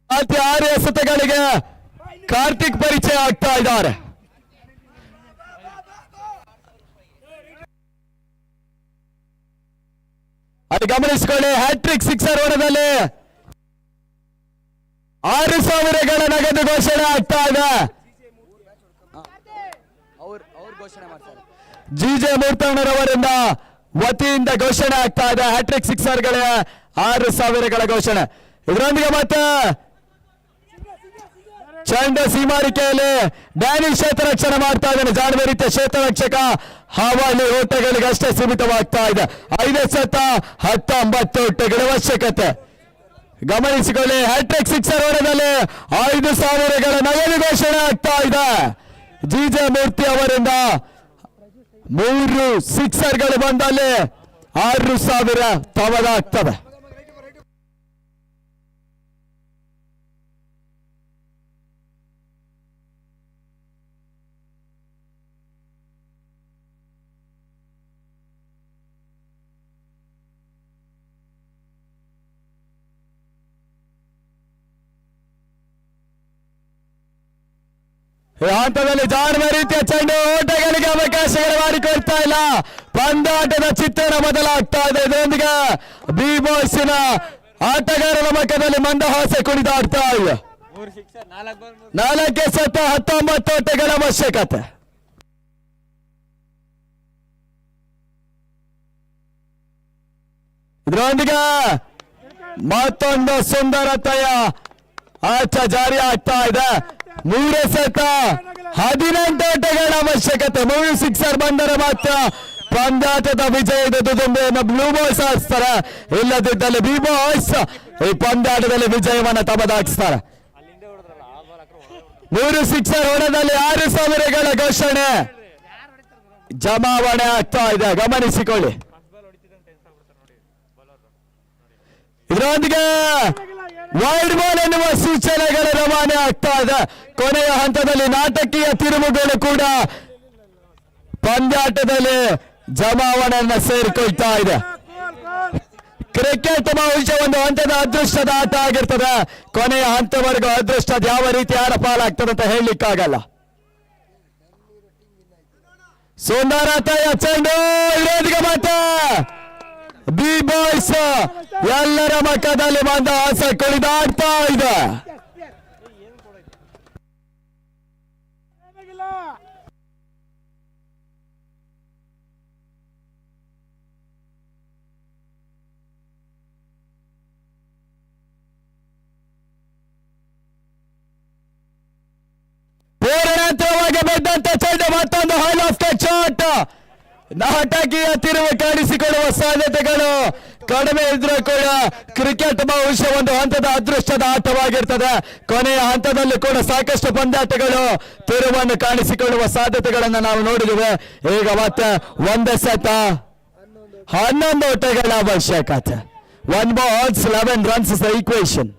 Speaker 1: ಮತ್ತೆ 6 ಎಸೆತಗಳಿಗೆ ಕಾರ್ತಿಕ್ ಪರಿಚಯ ಆಗ್ತಾ ಇದ್ದಾರೆ. ಅದು ಗಮನಿಸಿಕೊಳ್ಳಿ. ಹ್ಯಾಟ್ರಿಕ್ ಸಿಕ್ಸರ್ ಹೊಡೆದಲ್ಲಿ 6,000ಗಳ ನಗದು ಘೋಷಣೆ ಆಗ್ತಾ ಇದೆ. ಜಿಜೆ ಮೂರ್ತಣ್ಣರವರಿಂದ ವತಿಯಿಂದ ಘೋಷಣೆ ಆಗ್ತಾ ಇದೆ. ಹ್ಯಾಟ್ರಿಕ್ ಸಿಕ್ಸರ್ಗಳ 6,000ಗಳ ಘೋಷಣೆ. ಇದರೊಂದಿಗೆ ಮತ್ತೆ ಚಂಡ ಸೀಮಾರಿಕೆಯಲ್ಲಿ ಡ್ಯಾನಿ ಕ್ಷೇತ್ರ ರಕ್ಷಣೆ ಮಾಡ್ತಾ ಇದ್ದಾನೆ. ಜಾಣವೆ ರೀತಿಯ ಕ್ಷೇತ್ರ ರಕ್ಷಕ ಹಾವಾಲಿ ಓಟಗಳಿಗೆ ಅಷ್ಟೇ ಸೀಮಿತವಾಗ್ತಾ ಇದೆ. 5 ಎಸೆತ 19 ಓಟಗಳ ಅವಶ್ಯಕತೆ. ಗಮನಿಸಿಕೊಳ್ಳಿ. ಹ್ಯಾಟ್ರಿಕ್ ಸಿಕ್ಸರ್ ಹೊಡೆದಲ್ಲಿ 5,000ಗಳ ನಗದು ಘೋಷಣೆ ಆಗ್ತಾ ಇದೆ. ಜಿಜೆ ಮೂರ್ತಿ ಅವರಿಂದ 3 ಸಿಕ್ಸರ್ಗಳು ಬಂದಲ್ಲಿ 6,000 ತವದಾಗ್ತವೆ. ಹಂತದಲ್ಲಿ ಜಾಣುವ ರೀತಿಯ ಚೆಂಡು ಓಟಗಳಿಗೆ ಅವಕಾಶಗಳು ಮಾಡಿಕೊಡ್ತಾ ಇಲ್ಲ. ಪಂದ್ಯಾಟದ ಚಿತ್ರಣ ಬದಲಾಗ್ತಾ ಇದೆ. ಇದರೊಂದಿಗೆ ಬಿ ಬಾಯ್ಸಿನ ಆಟಗಾರರ ಮುಖದಲ್ಲಿ ಮಂದಹಾಸ ಕುಣಿದಾಡ್ತಾ ಇದೆ. 4 ಎಸೆತ 19 ಓಟಗಳ ಅವಶ್ಯಕತೆ. ಇದರೊಂದಿಗೆ ಮತ್ತೊಂದು ಸುಂದರತೆಯ ಆಟ ಜಾರಿ ಆಗ್ತಾ ಇದೆ. 3 ಎಸೆತ 18 ಓಟಗಳ ಅವಶ್ಯಕತೆ. 3 ಸಿಕ್ಸರ್ ಬಂದರೆ ಮಾತ್ರ ಪಂದ್ಯಾಟದ ವಿಜಯದ ದುದುಂಬೆಯನ್ನು ಬ್ಲೂ ಬಾಯ್ಸ್ ಹಾರಿಸ್ತಾರೆ. ಇಲ್ಲದಿದ್ದಲ್ಲಿ ಬಿ ಬಾಯ್ಸ್ ಈ ಪಂದ್ಯಾಟದಲ್ಲಿ ವಿಜಯವನ್ನು ತಮ್ಮದಾಗಿಸ್ತಾರೆ. 3 ಸಿಕ್ಸರ್ ಹೊಡೆದಲ್ಲಿ 6,000ಗಳ ಘೋಷಣೆ ಜಮಾವಣೆ ಆಗ್ತಾ ಇದೆ. ಗಮನಿಸಿಕೊಳ್ಳಿ. ಇದರೊಂದಿಗೆ ವೈಡ್ ಬಾಲ್ ಎನ್ನುವ ಸೂಚನೆಗಳು ರವಾನೆ ಆಗ್ತಾ ಇದೆ. ಕೊನೆಯ ಹಂತದಲ್ಲಿ ನಾಟಕೀಯ ತಿರುವುಗಳು ಕೂಡ ಪಂದ್ಯಾಟದಲ್ಲಿ ಜಮಾವಣೆಯನ್ನು ಸೇರಿಕೊಳ್ತಾ ಇದೆ. ಕ್ರಿಕೆಟ್ ಬಹುಶಃ ಒಂದು ಹಂತದ ಅದೃಷ್ಟದ ಆಟ ಆಗಿರ್ತದೆ. ಕೊನೆಯ ಹಂತವರೆಗೂ ಅದೃಷ್ಟದ ಯಾವ ರೀತಿ ಯಾರ ಪಾಲಾಗ್ತದೆ ಅಂತ ಹೇಳಲಿಕ್ಕಾಗಲ್ಲ. ಸುಂದರತೆಯ ಚೆಂಡು. ಇರೋದಿಗೆ ಮತ್ತೆ ಬಿ ಬಾಯ್ಸ್ ಎಲ್ಲರ ಮುಖದಲ್ಲಿ ಮಂದಹಾಸ ಕುಣಿದಾಡ್ತಾ ಇದೆ. ಪೂರ್ಣಾಂತರವಾಗಿ ಬಿದ್ದಂತ ಚೆಂಡು ಮತ್ತೊಂದು ಹಾಲ್ ಆಫ್ ಕ್ಯಾಚ್ ಶಾಟ್. ನಾಟಕೀಯ ತಿರುವು ಕಾಣಿಸಿಕೊಳ್ಳುವ ಸಾಧ್ಯತೆಗಳು ಕಡಿಮೆ ಇದ್ರೂ ಕೂಡ ಕ್ರಿಕೆಟ್ ಬಹುಶಃ ಒಂದು ಹಂತದ ಅದೃಷ್ಟದ ಆಟವಾಗಿರ್ತದೆ. ಕೊನೆಯ ಹಂತದಲ್ಲಿ ಕೂಡ ಸಾಕಷ್ಟು ಪಂದ್ಯಾಟಗಳು ತಿರುವನ್ನು ಕಾಣಿಸಿಕೊಳ್ಳುವ ಸಾಧ್ಯತೆಗಳನ್ನು ನಾವು ನೋಡಿದ್ದೇವೆ. ಈಗ ಮತ್ತೆ 1 ಎಸೆತ 11 ಓಟಗಳ ಅವಶ್ಯಕತೆ. 1 balls 11 runs is the equation.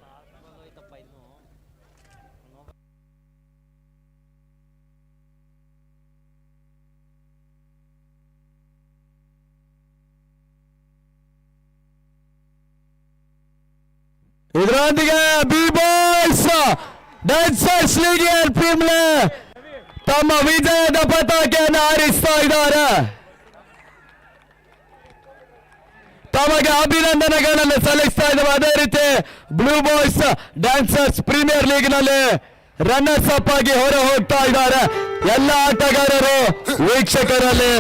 Speaker 1: ಇದರೊಂದಿಗೆ ಬಿ ಬಾಯ್ಸ್ ಡ್ಯಾನ್ಸರ್ಸ್ ಲೀಗ್ ಪ್ರೀಮ್ಲೆ ತಮ್ಮ ವಿಜಯದ ಪತಾಕೆಯನ್ನು ಹಾರಿಸ್ತಾ ಇದ್ದಾರೆ. ತಮಗೆ ಅಭಿನಂದನೆಗಳನ್ನು ಸಲ್ಲಿಸ್ತಾ ಇದ್ದೇವೆ. ಅದೇ ರೀತಿ blue boys dancers premier league ನಲ್ಲಿ ರನ್ನರ್ಸ್ ಅಪ್ ಆಗಿ ಹೊರ ಹೋಗ್ತಾ ಇದ್ದಾರೆ. ಎಲ್ಲ ಆಟಗಾರರು ವೀಕ್ಷಕರಲ್ಲಿ